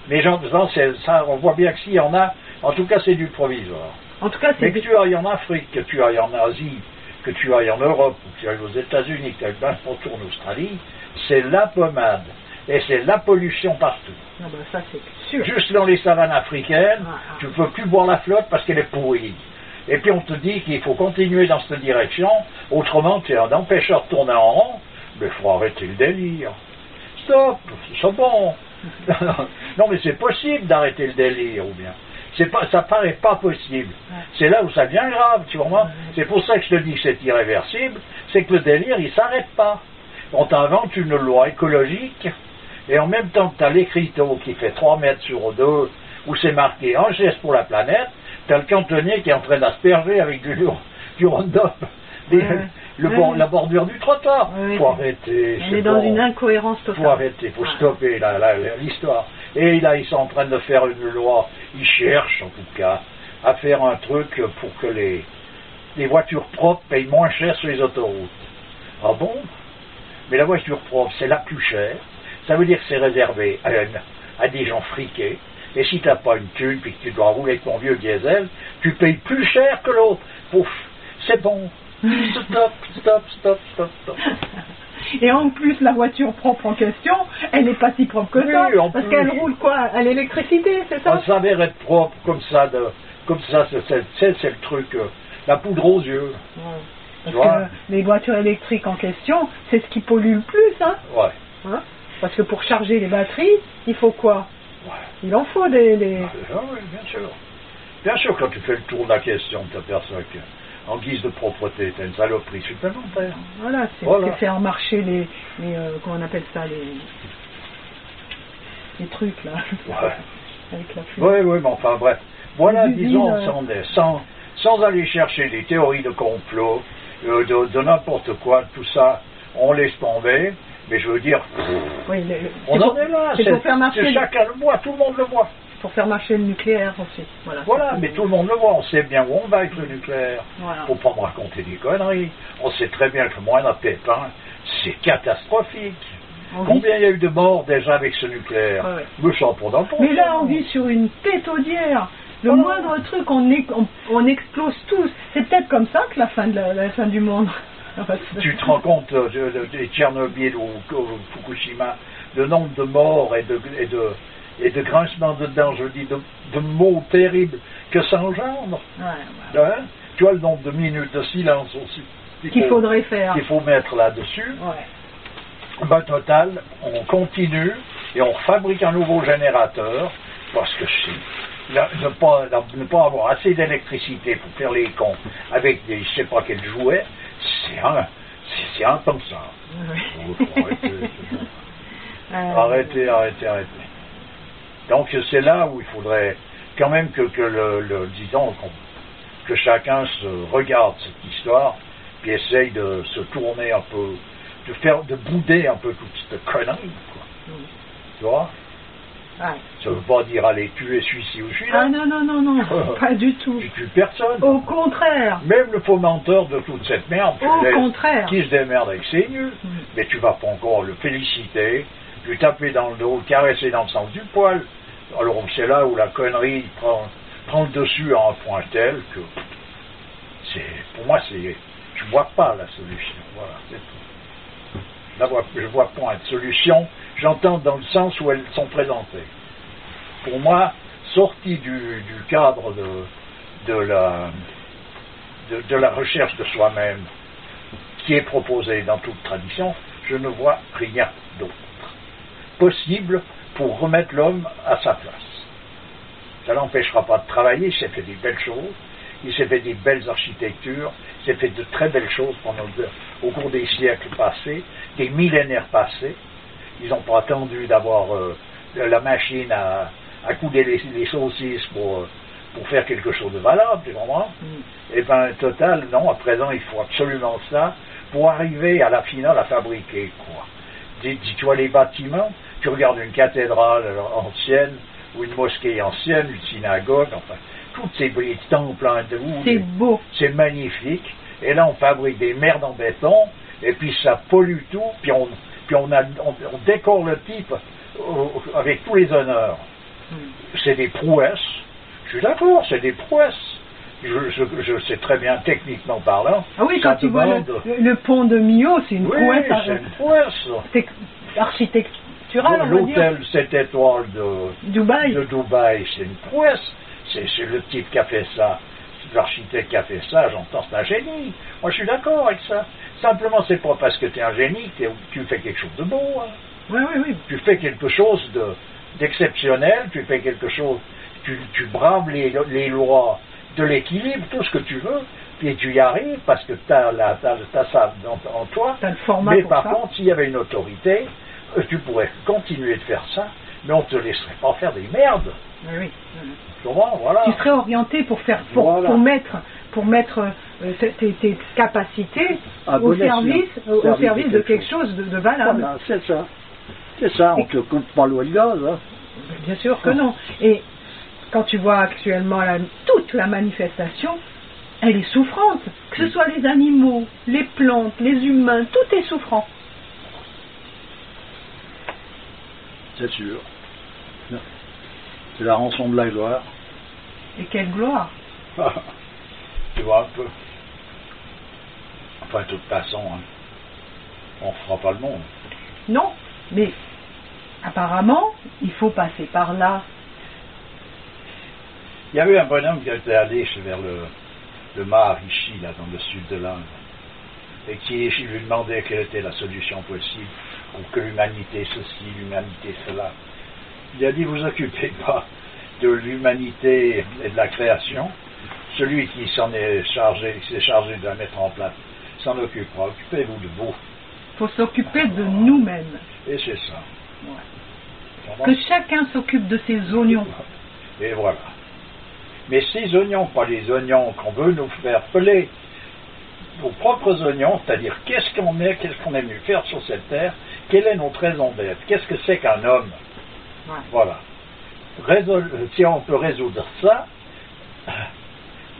[SPEAKER 2] Mais ça, on voit bien que s'il y en a, en tout cas c'est du provisoire.
[SPEAKER 1] En tout cas,
[SPEAKER 2] mais que tu ailles en Afrique, que tu ailles en Asie, que tu ailles en Europe, que tu ailles aux États-Unis, que tu ailles bien autour en Australie, c'est la pommade. Et c'est la pollution partout.
[SPEAKER 1] Non, ben ça, c'est sûr.
[SPEAKER 2] Juste dans les savanes africaines, tu ne peux plus boire la flotte parce qu'elle est pourrie. Et puis on te dit qu'il faut continuer dans cette direction, autrement tu es un empêcheur de tourner en rond. Mais il faut arrêter le délire. Stop, c'est bon. Non mais c'est possible d'arrêter le délire, ou bien. Ça paraît pas possible. C'est là où ça devient grave, tu vois. C'est pour ça que je te dis que c'est irréversible, c'est que le délire, il s'arrête pas. On t'invente une loi écologique, et en même temps que tu as l'écriteau qui fait 3 mètres sur 2, où c'est marqué un geste pour la planète, tu as le cantonnier qui est en train d'asperger avec du Roundup la bordure du trottoir. Faut arrêter.
[SPEAKER 1] On est dans une incohérence totale.
[SPEAKER 2] Faut arrêter, faut stopper l'histoire. Et là, ils sont en train de faire une loi, ils cherchent en tout cas, à faire un truc pour que les voitures propres payent moins cher sur les autoroutes. Ah bon? Mais la voiture propre, c'est la plus chère. Ça veut dire que c'est réservé à des gens friqués. Et si tu n'as pas une thune, puis que tu dois rouler avec ton vieux diesel, tu payes plus cher que l'autre. Pouf, c'est bon. Stop.
[SPEAKER 1] Et en plus, la voiture propre en question, elle n'est pas si propre que ça. Parce qu'elle roule quoi? À l'électricité, c'est ça?
[SPEAKER 2] Ça s'avère être propre comme ça, c'est le truc, la poudre aux yeux.
[SPEAKER 1] Parce que les voitures électriques en question, c'est ce qui pollue le plus, hein?
[SPEAKER 2] Ouais.
[SPEAKER 1] Parce que pour charger les batteries, il faut quoi? Il en faut des...
[SPEAKER 2] oui, bien sûr. Bien sûr, quand tu fais le tour de la question, tu t'aperçois qu'en guise de propreté, tu as une saloperie supplémentaire.
[SPEAKER 1] Voilà, c'est faire marcher les comment on appelle ça, les trucs, là. Avec la fumée.
[SPEAKER 2] Oui, mais enfin, bref. Voilà, disons, sans aller chercher des théories de complot, de n'importe quoi, tout ça, on laisse tomber. Mais je veux dire, on en est là, chacun le voit, tout le monde le voit.
[SPEAKER 1] Pour faire marcher le nucléaire aussi.
[SPEAKER 2] Voilà, mais tout le monde le voit, on sait bien où on va avec le nucléaire. Faut pas me raconter des conneries. On sait très bien que moi, un pépin, c'est catastrophique. Combien il y a eu de morts déjà avec ce nucléaire? Me sens pas dans le fond.
[SPEAKER 1] Mais là, on vit sur une pétaudière. Le moindre truc, on explose tous. C'est peut-être comme ça que la fin du monde.
[SPEAKER 2] Tu te rends compte de Tchernobyl ou Fukushima, le nombre de morts et de grincements de dents, je dis, de mots terribles que ça engendre. Hein? Tu vois le nombre de minutes de silence aussi
[SPEAKER 1] qu'il faudrait faire.
[SPEAKER 2] Qu'il faut mettre là-dessus. Ben, total, on continue et on fabrique un nouveau générateur parce que ne pas avoir assez d'électricité pour faire les cons avec des je sais pas quels jouets, c'est impensable. Arrêtez. Donc c'est là où il faudrait quand même que disons que chacun se regarde cette histoire puis essaye de se tourner un peu de bouder un peu toute cette connerie, quoi. Tu vois?
[SPEAKER 1] Ouais.
[SPEAKER 2] Ça veut pas dire aller tuer celui-ci ou celui-là.
[SPEAKER 1] Ah non, pas du tout.
[SPEAKER 2] Tu tues personne.
[SPEAKER 1] Au contraire.
[SPEAKER 2] Même le fomenteur de toute cette merde,
[SPEAKER 1] Au contraire.
[SPEAKER 2] qui se démerde avec ses nus, mais tu vas pas encore le féliciter, lui taper dans le dos, le caresser dans le sens du poil. Alors c'est là où la connerie prend le dessus à un point tel que pour moi je vois pas la solution. Voilà, c'est tout. Je vois point de solution, j'entends dans le sens où elles sont présentées. Pour moi, sortie du cadre de la recherche de soi-même qui est proposée dans toute tradition, je ne vois rien d'autre possible pour remettre l'homme à sa place. Ça l'empêchera pas de travailler, il s'est fait des belles choses, il s'est fait des belles architectures, il s'est fait de très belles choses au cours des siècles passés, des millénaires passés. Ils n'ont pas attendu d'avoir la machine à couder les saucisses pour faire quelque chose de valable, tu comprends? Et bien, total, non, à présent, il faut absolument ça pour arriver à la finale à fabriquer, quoi. Tu vois les bâtiments, tu regardes une cathédrale ancienne, ou une mosquée ancienne, une synagogue, enfin, toutes ces temples hindous.
[SPEAKER 1] C'est beau.
[SPEAKER 2] C'est magnifique. Et là, on fabrique des merdes en béton, et puis ça pollue tout, puis on décore le type avec tous les honneurs. C'est des prouesses. Je suis d'accord, c'est des prouesses. Je sais très bien, techniquement parlant.
[SPEAKER 1] Ah oui, quand tu vois le pont de Millau, c'est une prouesse.
[SPEAKER 2] C'est une prouesse.
[SPEAKER 1] C'est architectural, on va dire.
[SPEAKER 2] L'hôtel 7 étoiles de Dubaï, c'est une prouesse. C'est le type qui a fait ça. L'architecte qui a fait ça, j'entends, c'est un génie. Moi, je suis d'accord avec ça. Simplement, c'est pas parce que tu es un génie que tu fais quelque chose de beau. Hein.
[SPEAKER 1] Oui.
[SPEAKER 2] Tu fais quelque chose d'exceptionnel, tu fais quelque chose, tu braves les lois de l'équilibre, tout ce que tu veux, puis tu y arrives parce que tu as ça en toi.
[SPEAKER 1] T'as le format
[SPEAKER 2] mais
[SPEAKER 1] pour
[SPEAKER 2] par
[SPEAKER 1] ça.
[SPEAKER 2] contre, s'il y avait une autorité, tu pourrais continuer de faire ça, mais on ne te laisserait pas faire des merdes.
[SPEAKER 1] Oui.
[SPEAKER 2] Comment, voilà.
[SPEAKER 1] Tu serais orienté pour mettre tes capacités au service de quelque chose de valable.
[SPEAKER 2] Voilà, c'est ça. C'est ça, on ne te compte pas l'eau et le gaz. Hein.
[SPEAKER 1] Bien sûr que non. Et quand tu vois actuellement toute la manifestation, elle est souffrante. Que ce soit les animaux, les plantes, les humains, tout est souffrant.
[SPEAKER 2] C'est sûr. C'est la rançon de la gloire.
[SPEAKER 1] Et quelle gloire!
[SPEAKER 2] Tu vois un peu. Enfin, de toute façon, hein, on ne fera pas le monde.
[SPEAKER 1] Non, mais apparemment, il faut passer par là.
[SPEAKER 2] Il y avait un bonhomme qui était allé vers le Maharishi, là, dans le sud de l'Inde, et qui lui demandait quelle était la solution possible pour que l'humanité ceci, l'humanité cela. Il a dit, vous occupez pas de l'humanité et de la création. Celui qui s'est chargé de la mettre en place, s'en occupera. Occupez-vous de vous.
[SPEAKER 1] Il faut s'occuper de nous-mêmes.
[SPEAKER 2] Et c'est ça.
[SPEAKER 1] Ouais. Que chacun s'occupe de ses oignons.
[SPEAKER 2] Et voilà. Mais ces oignons, pas les oignons qu'on veut nous faire peler, vos propres oignons, c'est-à-dire qu'est-ce qu'on est venu faire sur cette terre, quelle est notre raison d'être, qu'est-ce que c'est qu'un homme.
[SPEAKER 1] Ouais.
[SPEAKER 2] Voilà. Si on peut résoudre ça,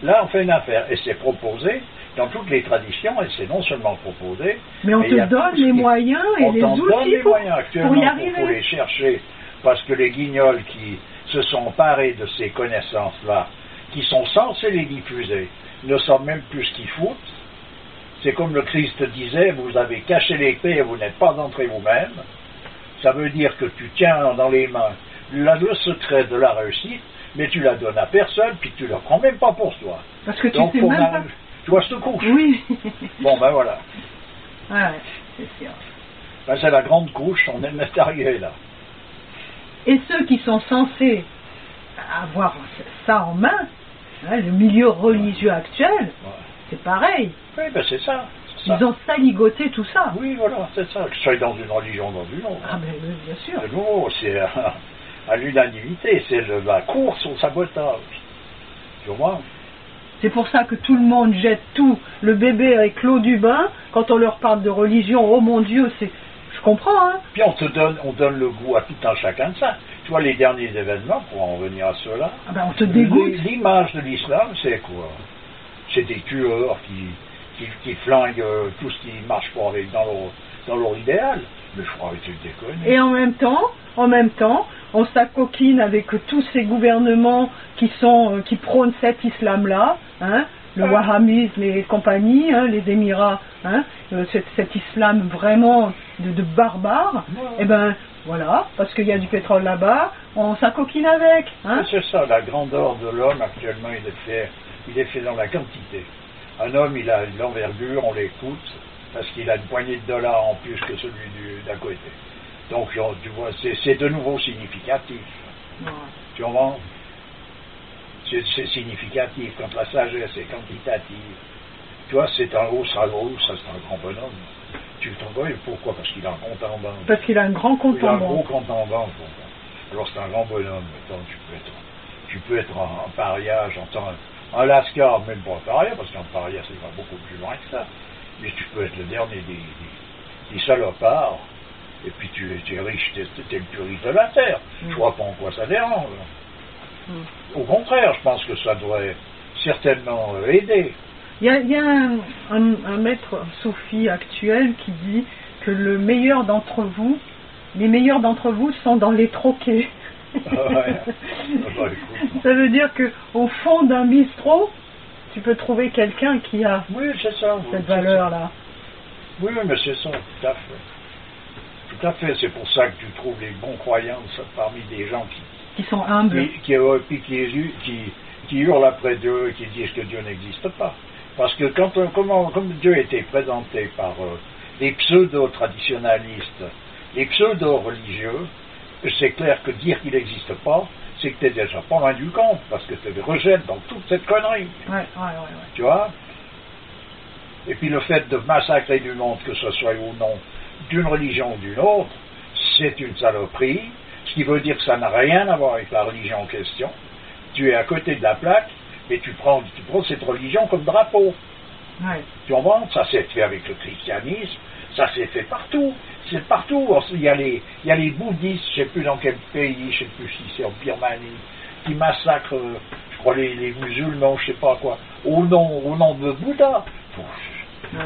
[SPEAKER 2] là on fait une affaire. Et c'est proposé dans toutes les traditions, et c'est non seulement proposé,
[SPEAKER 1] mais on te donne les moyens et les outils pour y arriver.
[SPEAKER 2] Il faut les chercher, parce que les guignols qui se sont emparés de ces connaissances-là, qui sont censés les diffuser, ne savent même plus ce qu'ils foutent. C'est comme le Christ disait, vous avez caché l'épée et vous n'êtes pas entré vous-même. Ça veut dire que tu tiens dans les mains le secret de la réussite, mais tu la donnes à personne, puis tu ne la prends même pas pour toi.
[SPEAKER 1] Parce que tu sais même pas.
[SPEAKER 2] Tu vois, je te couche.
[SPEAKER 1] Oui.
[SPEAKER 2] Bon, ben voilà.
[SPEAKER 1] Ouais, c'est sûr.
[SPEAKER 2] Ben, c'est la grande couche, on est arrivé là.
[SPEAKER 1] Et ceux qui sont censés avoir ça en main, hein, le milieu religieux actuel, c'est pareil.
[SPEAKER 2] Oui, ben c'est ça.
[SPEAKER 1] Ils ont saligoté tout ça.
[SPEAKER 2] Oui, voilà, c'est ça. Que ce soit dans une religion ou dans une autre.
[SPEAKER 1] Ah ben bien sûr.
[SPEAKER 2] De nouveau, c'est à l'unanimité, c'est la course au sabotage. Tu vois?
[SPEAKER 1] C'est pour ça que tout le monde jette tout, le bébé avec l'eau du bain, quand on leur parle de religion, oh mon Dieu, je comprends, hein.
[SPEAKER 2] Puis on donne le goût à tout un chacun de ça. Tu vois, les derniers événements, pour en revenir à cela,
[SPEAKER 1] ah ben on te dégoûte.
[SPEAKER 2] L'image de l'islam, c'est quoi? C'est des tueurs qui flinguent tout ce qui marche pas avec dans leur idéal. Mais je crois que tu déconnes.
[SPEAKER 1] Et en même temps, on s'acoquine avec tous ces gouvernements qui prônent cet islam-là, hein, le wahhabisme et compagnie, hein, les Émirats, hein, cet islam vraiment de barbare. Et ben voilà, parce qu'il y a du pétrole là-bas, on s'acoquine avec. Hein.
[SPEAKER 2] C'est ça, la grandeur de l'homme actuellement, il est fait dans la quantité. Un homme, il a l'envergure, on l'écoute, parce qu'il a une poignée de dollars en plus que celui d'à côté. Donc, tu vois, c'est de nouveau significatif.
[SPEAKER 1] Ouais.
[SPEAKER 2] Tu vois, c'est significatif, quand la sagesse est quantitative. Tu vois, c'est un haut, ça c'est un grand bonhomme. Tu t'en vois, pourquoi? Parce qu'il a un compte en banque.
[SPEAKER 1] Parce qu'il a un grand compte en banque.
[SPEAKER 2] Il a un gros compte en banque. Alors, c'est un grand bonhomme. Donc, tu peux être en paria, j'entends un lascar, même pas un paria, parce qu'un paria, c'est pas beaucoup plus loin que ça. Mais tu peux être le dernier des salopards, et puis tu es riche, tu es le plus riche de la terre. Je vois pas en quoi ça dérange. Au contraire, je pense que ça devrait certainement aider.
[SPEAKER 1] Il y a un maître soufi actuel qui dit que les meilleurs d'entre vous sont dans les troquets. Ça veut dire qu'au fond d'un bistrot, tu peux trouver quelqu'un qui a cette valeur-là.
[SPEAKER 2] Oui, mais c'est ça, tout à fait. Tout à fait, c'est pour ça que tu trouves les bons croyants parmi des gens
[SPEAKER 1] qui sont humbles.
[SPEAKER 2] Qui hurlent après Dieu et qui disent que Dieu n'existe pas. Parce que comme Dieu a été présenté par les pseudo-traditionalistes, les pseudo-religieux, c'est clair que dire qu'il n'existe pas, c'est que tu n'es déjà pas loin du compte, parce que tu te rejettes dans toute cette connerie.
[SPEAKER 1] Ouais.
[SPEAKER 2] Tu vois? Et puis le fait de massacrer du monde, que ce soit ou non d'une religion ou d'une autre, c'est une saloperie, ce qui veut dire que ça n'a rien à voir avec la religion en question. Tu es à côté de la plaque, et tu prends cette religion comme drapeau.
[SPEAKER 1] Ouais.
[SPEAKER 2] Tu comprends? Ça s'est fait avec le christianisme, ça s'est fait partout. C'est partout. Il y a les bouddhistes, je ne sais plus dans quel pays, je ne sais plus si c'est en Birmanie, qui massacrent, je crois, les musulmans, je ne sais pas quoi, au nom de Bouddha.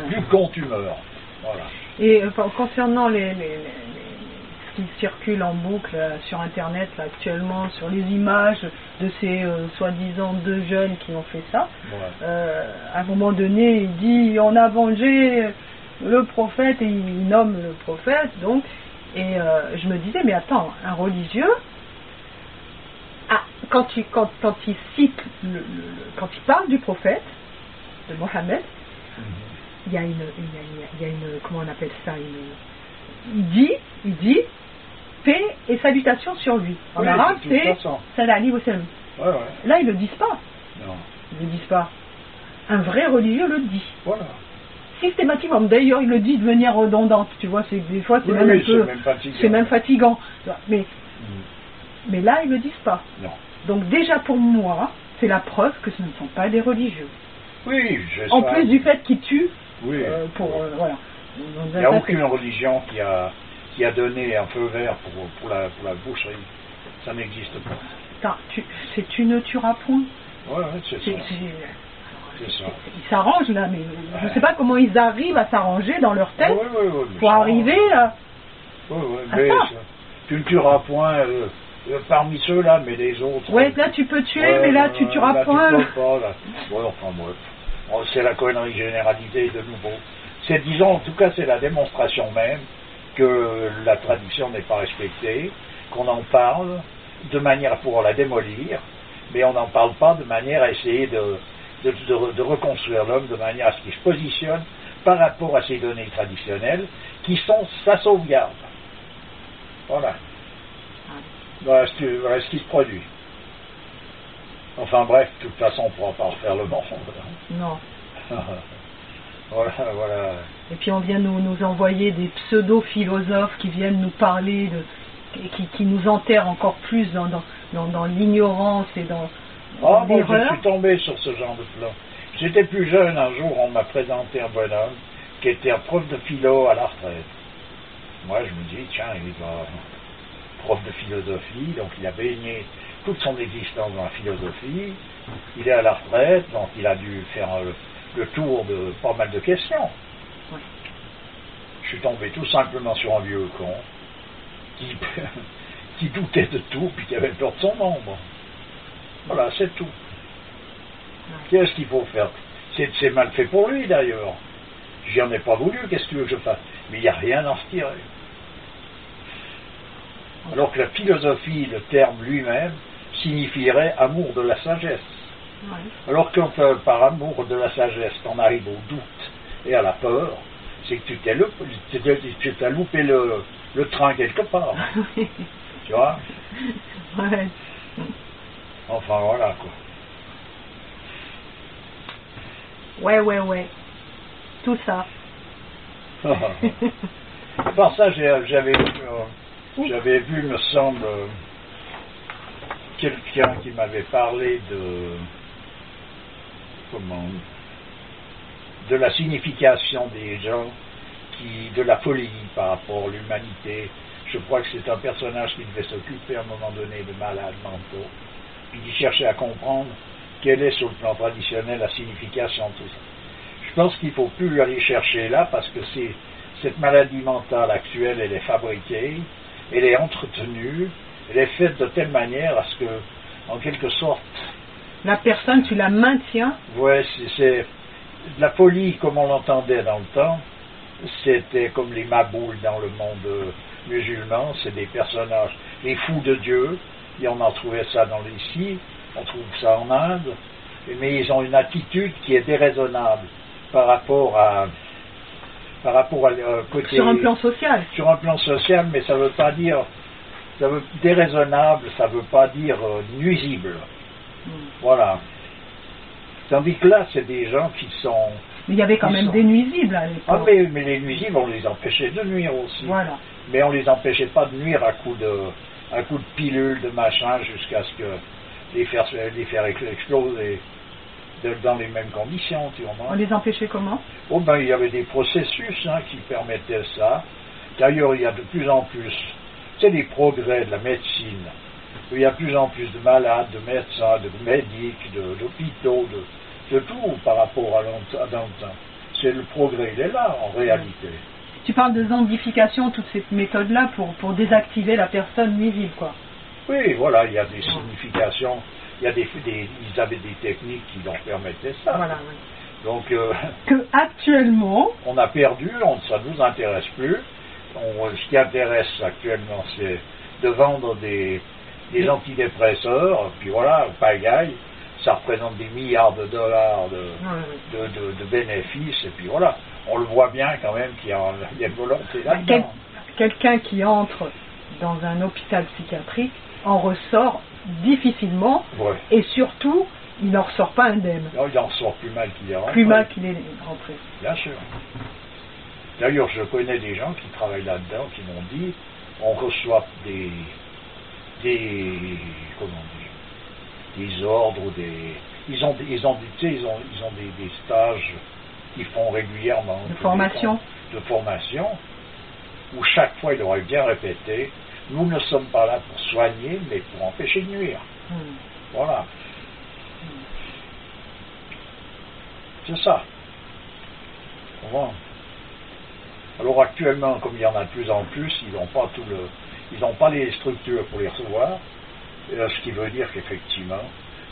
[SPEAKER 2] Du con, tu meurs. Voilà.
[SPEAKER 1] Et concernant ce qui circule en boucle sur Internet là, actuellement, sur les images de ces soi-disant deux jeunes qui ont fait ça, à un moment donné, il dit on a vengé le prophète, et il nomme le prophète, donc, et je me disais, mais attends, un religieux, quand il cite, quand il parle du prophète, de Mohammed, il y a une, comment on appelle ça, il dit, paix et salutations sur lui. En arabe, c'est salam alayhi wa sallam. Là, ils ne le disent pas.
[SPEAKER 2] Non.
[SPEAKER 1] Ils ne le disent pas. Un vrai religieux le dit.
[SPEAKER 2] Voilà.
[SPEAKER 1] Systématiquement, d'ailleurs il le dit de manière redondante, tu vois, des fois c'est même fatigant. Mais là ils ne le disent pas.
[SPEAKER 2] Non.
[SPEAKER 1] Donc déjà pour moi, c'est la preuve que ce ne sont pas des religieux.
[SPEAKER 2] Oui,
[SPEAKER 1] en plus du fait qu'ils tuent, voilà.
[SPEAKER 2] Il n'y a aucune religion qui a donné un feu vert pour la boucherie. Ça n'existe pas.
[SPEAKER 1] Tu ne tueras point.
[SPEAKER 2] Ouais, c'est ça.
[SPEAKER 1] Ils s'arrangent là, mais je ne sais pas comment ils arrivent à s'arranger dans leur tête pour arriver à
[SPEAKER 2] mais
[SPEAKER 1] ça.
[SPEAKER 2] Tu ne tueras point parmi ceux-là, mais les autres.
[SPEAKER 1] Ouais, là tu peux tuer, mais là tu tueras point.
[SPEAKER 2] C'est la connerie généralisée de nouveau. Disons, en tout cas, c'est la démonstration même que la tradition n'est pas respectée, qu'on en parle de manière à pouvoir la démolir, mais on n'en parle pas de manière à essayer de reconstruire l'homme de manière à ce qu'il se positionne par rapport à ces données traditionnelles qui sont sa sauvegarde. Voilà. Voilà ce qui se produit. Enfin bref, de toute façon, on ne pourra pas refaire le monde.
[SPEAKER 1] Non.
[SPEAKER 2] Voilà.
[SPEAKER 1] Et puis on vient nous envoyer des pseudo-philosophes qui viennent nous parler qui nous enterrent encore plus dans l'ignorance et
[SPEAKER 2] Ah, moi je suis tombé sur ce genre de plan. J'étais plus jeune, un jour on m'a présenté un bonhomme qui était un prof de philo à la retraite. Moi je me dis, tiens, il va prof de philosophie, donc il a baigné toute son existence dans la philosophie, il est à la retraite, donc il a dû faire le tour de pas mal de questions. Oui. Je suis tombé tout simplement sur un vieux con qui doutait de tout, puis qui avait peur de son ombre. Voilà, c'est tout. Qu'est-ce qu'il faut faire? C'est mal fait pour lui d'ailleurs. J'en ai pas voulu, qu'est-ce que tu veux que je fasse? Mais il n'y a rien à en se tirer. Alors que la philosophie, le terme lui-même, signifierait amour de la sagesse. Oui. Alors que par amour de la sagesse, t'en arrives au doute et à la peur, c'est que tu t'as loupé le train quelque part. Oui. Tu vois? Ouais. Enfin voilà quoi.
[SPEAKER 1] Ouais. Tout ça.
[SPEAKER 2] Par ça, j'avais vu, me semble, quelqu'un qui m'avait parlé de la signification des gens, de la folie par rapport à l'humanité. Je crois que c'est un personnage qui devait s'occuper à un moment donné de malades mentaux, puis qui cherchait à comprendre quelle est sur le plan traditionnel la signification de tout ça. Je pense qu'il ne faut plus aller chercher là parce que cette maladie mentale actuelle, elle est fabriquée, elle est entretenue, elle est faite de telle manière à ce que, en quelque sorte...
[SPEAKER 1] La personne, tu la maintiens.
[SPEAKER 2] Ouais, c'est la folie comme on l'entendait dans le temps, c'était comme les maboules dans le monde musulman, c'est des personnages, les fous de Dieu, et on en trouvait ça dans les Sikhs, on trouve ça en Inde, mais ils ont une attitude qui est déraisonnable par rapport à côté...
[SPEAKER 1] Sur un plan social.
[SPEAKER 2] Sur un plan social, mais ça veut pas dire... déraisonnable, ça veut pas dire nuisible. Voilà. Tandis que là, c'est des gens qui sont...
[SPEAKER 1] Mais il y avait quand même des nuisibles à l'époque.
[SPEAKER 2] Ah, mais les nuisibles, on les empêchait de nuire aussi.
[SPEAKER 1] Voilà.
[SPEAKER 2] Mais on les empêchait pas de nuire à coup de pilule, de machin, jusqu'à ce que les faire exploser dans les mêmes conditions, tu vois.
[SPEAKER 1] On les empêchait comment?
[SPEAKER 2] Oh ben, il y avait des processus qui permettaient ça. D'ailleurs, il y a de plus en plus, c'est des progrès de la médecine. Il y a de plus en plus de malades, de médecins, de médics, d'hôpitaux, de tout par rapport à dans le temps. C'est le progrès, il est là en réalité.
[SPEAKER 1] Tu parles de zombification, toute cette méthode-là pour désactiver la personne nuisible, quoi.
[SPEAKER 2] Oui, voilà, il y a des significations, ils avaient des techniques qui leur permettaient ça.
[SPEAKER 1] Voilà, oui.
[SPEAKER 2] Donc,
[SPEAKER 1] que actuellement,
[SPEAKER 2] on a perdu, ça ne nous intéresse plus. Ce qui intéresse actuellement, c'est de vendre des antidépresseurs, puis voilà, pagaille, ça représente des milliards de dollars de bénéfices, et puis voilà, on le voit bien quand même qu'il y a une volonté là-dedans.
[SPEAKER 1] Quelqu'un qui entre dans un hôpital psychiatrique en ressort difficilement, ouais. Et surtout, il n'en ressort pas indemne.
[SPEAKER 2] Non, il en ressort plus mal qu'il est rentré.
[SPEAKER 1] Plus mal qu'il est rentré.
[SPEAKER 2] Bien sûr. D'ailleurs, je connais des gens qui travaillent là-dedans, qui m'ont dit, on reçoit des ordres, ils ont des stages qu'ils font régulièrement.
[SPEAKER 1] De formation.
[SPEAKER 2] Où chaque fois, il aurait bien répété, nous ne sommes pas là pour soigner, mais pour empêcher de nuire. Voilà. C'est ça. Voilà. Alors actuellement, comme il y en a de plus en plus, ils n'ont pas les structures pour les recevoir. Ce qui veut dire qu'effectivement,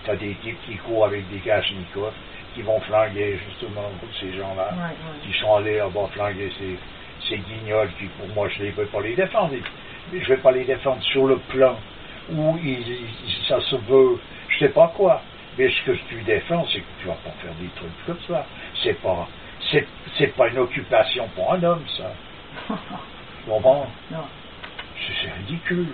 [SPEAKER 2] tu as des types qui courent avec des kalachnikovs, qui vont flinguer justement ces gens-là, qui sont allés avoir flinguer ces guignols qui, pour moi, je ne vais pas les défendre. Je ne vais pas les défendre sur le plan où ça se veut, je ne sais pas quoi. Mais ce que tu défends, c'est que tu ne vas pas faire des trucs comme ça. C'est pas une occupation pour un homme, ça. Tu comprends?
[SPEAKER 1] Non.
[SPEAKER 2] C'est ridicule.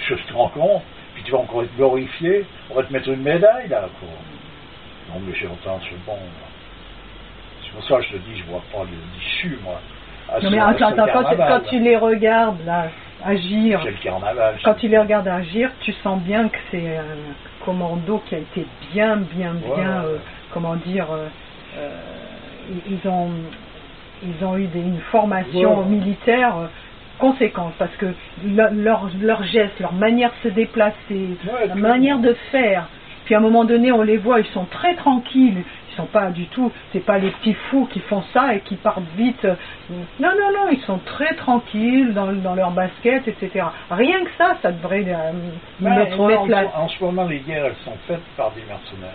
[SPEAKER 2] Je te rends compte, puis tu vas encore être glorifié, on va te mettre une médaille là. Quoi. Non mais j'ai entendu c'est bon. C'est pour ça que je te dis, je vois pas l'issue moi.
[SPEAKER 1] Non mais attends, quand tu les regardes là, agir,
[SPEAKER 2] c'est le carnaval.
[SPEAKER 1] Quand tu les regardes agir, tu sens bien que c'est un commando qui a été bien, comment dire, ils ont eu une formation militaire conséquente, parce que leurs gestes, leur manière de se déplacer, la manière de faire, puis à un moment donné on les voit, ils sont très tranquilles, ils sont pas du tout, c'est pas les petits fous qui font ça et qui partent vite, non, ils sont très tranquilles dans leur basket, etc. Rien que ça devrait mettre là.
[SPEAKER 2] En ce moment les guerres elles sont faites par des mercenaires,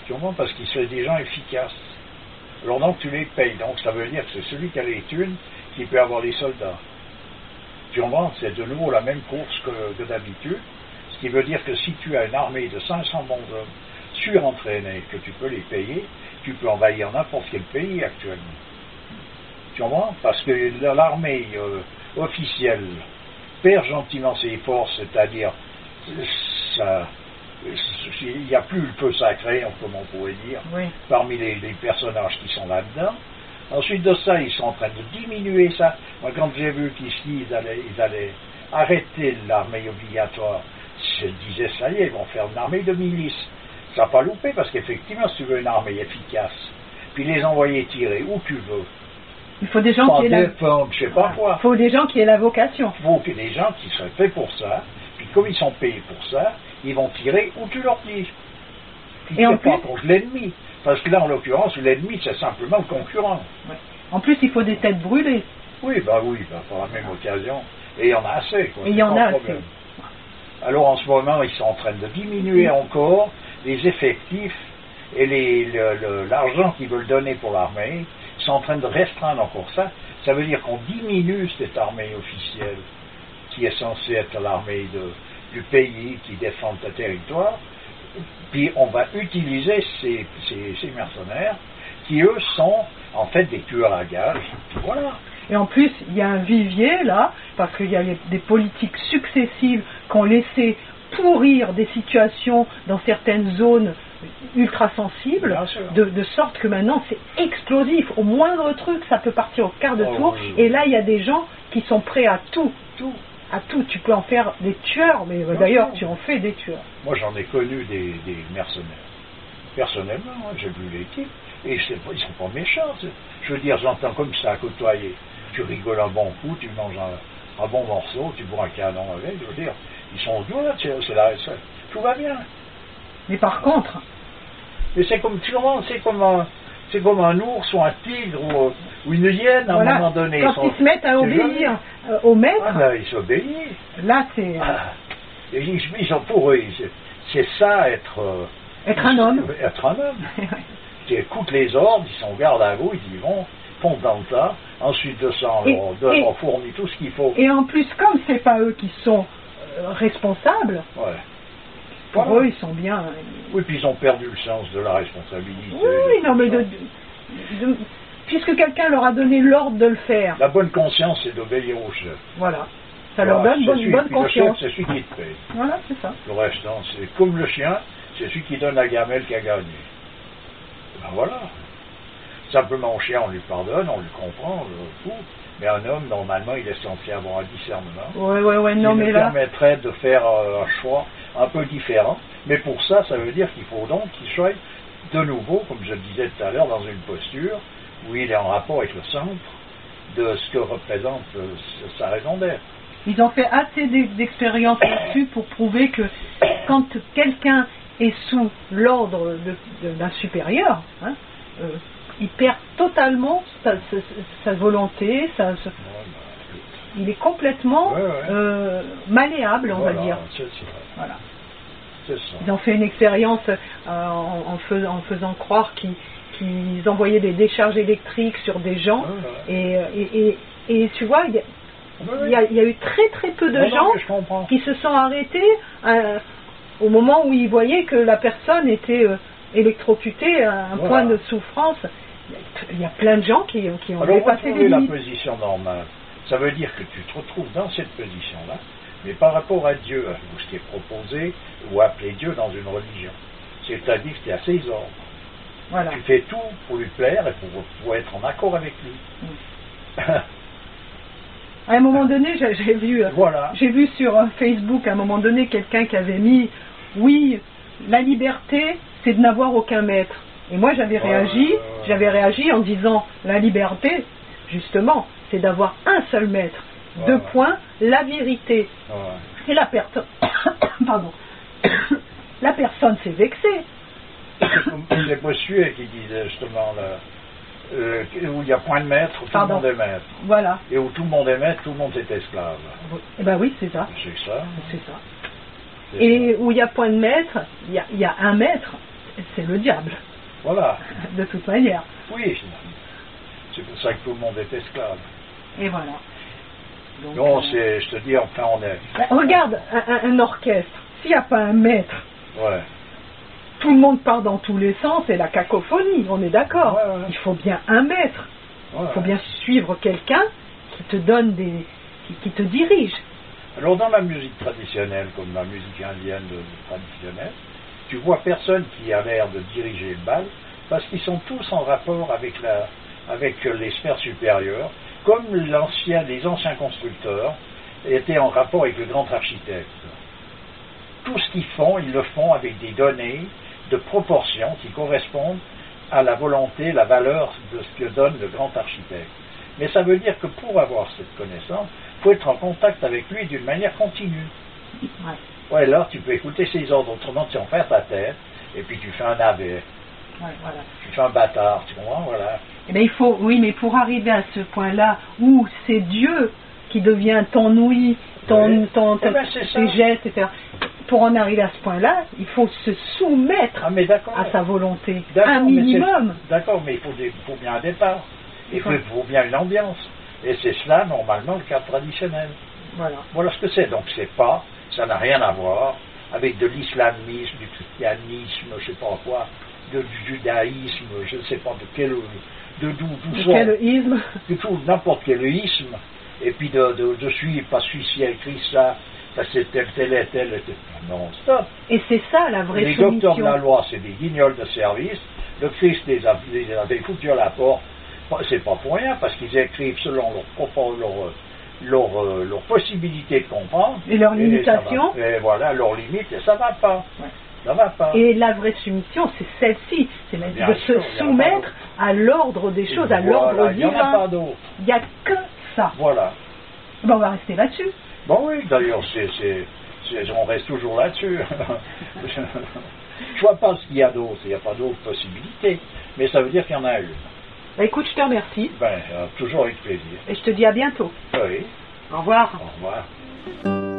[SPEAKER 2] tu comprends, parce qu'ils sont des gens efficaces. Alors donc tu les payes, donc ça veut dire que c'est celui qui a les thunes qui peut avoir les soldats. Tu comprends, c'est de nouveau la même course que d'habitude, ce qui veut dire que si tu as une armée de 500 bons hommes surentraînés, que tu peux les payer, tu peux envahir n'importe quel pays actuellement. Tu comprends, parce que l'armée officielle perd gentiment ses forces, c'est-à-dire il n'y a plus le feu sacré, comme on pourrait dire, parmi les personnages qui sont là-dedans. Ensuite de ça, ils sont en train de diminuer ça. Moi, quand j'ai vu qu'ici, ils allaient arrêter l'armée obligatoire, je disais, ça y est, ils vont faire une armée de milices. Ça n'a pas loupé, parce qu'effectivement, si tu veux une armée efficace, puis les envoyer tirer où tu veux,
[SPEAKER 1] il faut des gens qui aient faut des gens qui aient la vocation.
[SPEAKER 2] Il faut que des gens qui soient faits pour ça, puis comme ils sont payés pour ça, ils vont tirer où tu leur dis. Ils ne pas contre l'ennemi. Parce que là, en l'occurrence, l'ennemi, c'est simplement le concurrent.
[SPEAKER 1] Ouais. En plus, il faut des têtes brûlées.
[SPEAKER 2] Oui, par la même occasion. Et il y en a assez, quoi.
[SPEAKER 1] Et il y en a assez.
[SPEAKER 2] Alors, en ce moment, ils sont en train de diminuer encore les effectifs et l'argent qu'ils veulent donner pour l'armée. Ils sont en train de restreindre encore ça. Ça veut dire qu'on diminue cette armée officielle qui est censée être l'armée du pays qui défend le territoire. Puis on va utiliser ces mercenaires qui, eux, sont en fait des tueurs à gages. Voilà.
[SPEAKER 1] Et en plus, il y a un vivier là, parce qu'il y a des politiques successives qui ont laissé pourrir des situations dans certaines zones ultra sensibles, de sorte que maintenant c'est explosif. Au moindre truc, ça peut partir au quart de tour. Oui. Et là, il y a des gens qui sont prêts à tout. À tout, tu peux en faire des tueurs, mais d'ailleurs tu en fais des tueurs.
[SPEAKER 2] Moi j'en ai connu des mercenaires. Personnellement, j'ai vu l'équipe, et ils sont pas méchants. Je veux dire, j'entends comme ça à côtoyer. Tu rigoles un bon coup, tu manges un bon morceau, tu bois un canon avec, je veux dire, ils sont doux, tout va bien.
[SPEAKER 1] Mais par contre...
[SPEAKER 2] Mais c'est comme un ours ou un tigre ou une hyène à un moment donné.
[SPEAKER 1] Quand ils se mettent à obéir au maître,
[SPEAKER 2] ils s'obéissent.
[SPEAKER 1] Là, c'est...
[SPEAKER 2] ils sont pour eux. C'est ça, être
[SPEAKER 1] un homme.
[SPEAKER 2] Être un homme. Qui écoutent les ordres, ils sont garde à vous, ils y vont, font dans le tas. Ensuite de ça, on leur fournit tout ce qu'il faut.
[SPEAKER 1] Et en plus, comme c'est pas eux qui sont responsables... Pour eux, ils sont bien...
[SPEAKER 2] Oui, puis ils ont perdu le sens de la responsabilité.
[SPEAKER 1] Oui, non, mais puisque quelqu'un leur a donné l'ordre de le faire.
[SPEAKER 2] La bonne conscience, c'est d'obéir au chef.
[SPEAKER 1] Voilà. Ça leur donne bonne conscience.
[SPEAKER 2] Le chef, c'est celui qui te paye.
[SPEAKER 1] Voilà, c'est ça.
[SPEAKER 2] Le restant, c'est comme le chien, c'est celui qui donne la gamelle qui a gagné. Ben voilà. Simplement, au chien, on lui pardonne, on lui comprend, tout. Mais un homme, normalement, il est censé avoir un discernement.
[SPEAKER 1] Non, mais là...
[SPEAKER 2] permettrait de faire un choix un peu différent. Mais pour ça, ça veut dire qu'il faut donc qu'il soit de nouveau, comme je le disais tout à l'heure, dans une posture où il est en rapport avec le centre de ce que représente sa raison d'être.
[SPEAKER 1] Ils ont fait assez d'expériences là-dessus pour prouver que quand quelqu'un est sous l'ordre d'un supérieur, il perd totalement sa volonté, il est complètement malléable, on va dire. Voilà. Ils ont fait une expérience en faisant croire qu'ils envoyaient des décharges électriques sur des gens, et tu vois, il y a eu très très peu de gens qui se sont arrêtés au moment où ils voyaient que la personne était électrocutée à un point de souffrance. Il y a plein de gens qui ont dépassé les limites.
[SPEAKER 2] La position normale, ça veut dire que tu te retrouves dans cette position-là, mais par rapport à Dieu, ou ce qui est proposé, ou appelé Dieu dans une religion. C'est-à-dire que tu es à ses ordres.
[SPEAKER 1] Voilà.
[SPEAKER 2] Tu fais tout pour lui plaire et pour être en accord avec lui.
[SPEAKER 1] À un moment donné, j'ai vu,
[SPEAKER 2] Voilà.
[SPEAKER 1] j'ai vu sur Facebook, à un moment donné, quelqu'un qui avait mis, oui, la liberté, c'est de n'avoir aucun maître. Et moi, j'avais réagi en disant, la liberté, justement, c'est d'avoir un seul maître. Deux points, la vérité. Et la personne, pardon, la personne s'est vexée.
[SPEAKER 2] C'est Bossuet qui disait justement là. Où il n'y a point de maître, tout le monde est maître.
[SPEAKER 1] Voilà.
[SPEAKER 2] Et où tout le monde est maître, tout le monde est esclave.
[SPEAKER 1] Eh ben oui, c'est ça.
[SPEAKER 2] C'est ça.
[SPEAKER 1] C'est ça. Et où il n'y a point de maître, il y a un maître, c'est le diable.
[SPEAKER 2] Voilà.
[SPEAKER 1] De toute manière.
[SPEAKER 2] Oui. C'est pour ça que tout le monde est esclave.
[SPEAKER 1] Et voilà. Donc,
[SPEAKER 2] non, je te dis, enfin, on est...
[SPEAKER 1] Regarde un orchestre. S'il n'y a pas un maître,
[SPEAKER 2] ouais.
[SPEAKER 1] Tout le monde part dans tous les sens, c'est la cacophonie, on est d'accord.
[SPEAKER 2] Ouais.
[SPEAKER 1] Il faut bien un maître. Il faut bien suivre quelqu'un qui te donne qui te dirige.
[SPEAKER 2] Alors dans la musique traditionnelle, comme la musique indienne traditionnelle, tu vois personne qui a l'air de diriger le bal, parce qu'ils sont tous en rapport avec les sphères supérieures, comme les anciens constructeurs étaient en rapport avec le grand architecte. Tout ce qu'ils font, ils le font avec des données de proportions qui correspondent à la volonté, la valeur de ce que donne le grand architecte. Mais ça veut dire que pour avoir cette connaissance, il faut être en contact avec lui d'une manière continue. Ouais, là, tu peux écouter ses ordres, autrement tu en perds ta tête, et puis tu fais un navet.
[SPEAKER 1] Ouais, voilà.
[SPEAKER 2] Tu fais un bâtard, tu comprends, voilà.
[SPEAKER 1] Eh bien, mais pour arriver à ce point-là, où c'est Dieu qui devient ton ouïe, tes gestes, etc., pour en arriver à ce point-là, il faut se soumettre à sa volonté, un minimum.
[SPEAKER 2] D'accord, mais il faut bien un départ. Il faut bien une ambiance. Et c'est cela, normalement, le cadre traditionnel. Voilà ce que c'est. Donc, ça n'a rien à voir avec de l'islamisme, du christianisme, je ne sais pas quoi, du judaïsme, je ne sais pas de tout, n'importe quel isme. Et puis de suivre, pas celui-ci a écrit ça, c'est tel. Non, stop.
[SPEAKER 1] Et c'est ça la vraie soumission.
[SPEAKER 2] Les docteurs de la loi, c'est des guignols de service. Le Christ les avait foutus à la porte. C'est pas pour rien, parce qu'ils écrivent selon leur possibilité de comprendre.
[SPEAKER 1] Et leurs limitations.
[SPEAKER 2] Et voilà, leurs limites, et ça va pas. Ouais. Ça va pas.
[SPEAKER 1] Et la vraie soumission, c'est celle-ci. C'est de se soumettre à l'ordre des choses, à l'ordre divin.
[SPEAKER 2] Il n'y en a pas d'autre.
[SPEAKER 1] Il n'y a que ça.
[SPEAKER 2] Voilà.
[SPEAKER 1] Ben, on va rester là-dessus.
[SPEAKER 2] Bon oui, d'ailleurs, on reste toujours là-dessus. Je ne vois pas ce qu'il y a d'autre, il n'y a pas d'autre possibilité, mais ça veut dire qu'il y en a une.
[SPEAKER 1] Ben, écoute, je te remercie.
[SPEAKER 2] Toujours avec plaisir.
[SPEAKER 1] Et je te dis à bientôt.
[SPEAKER 2] Oui.
[SPEAKER 1] Au revoir.
[SPEAKER 2] Au revoir.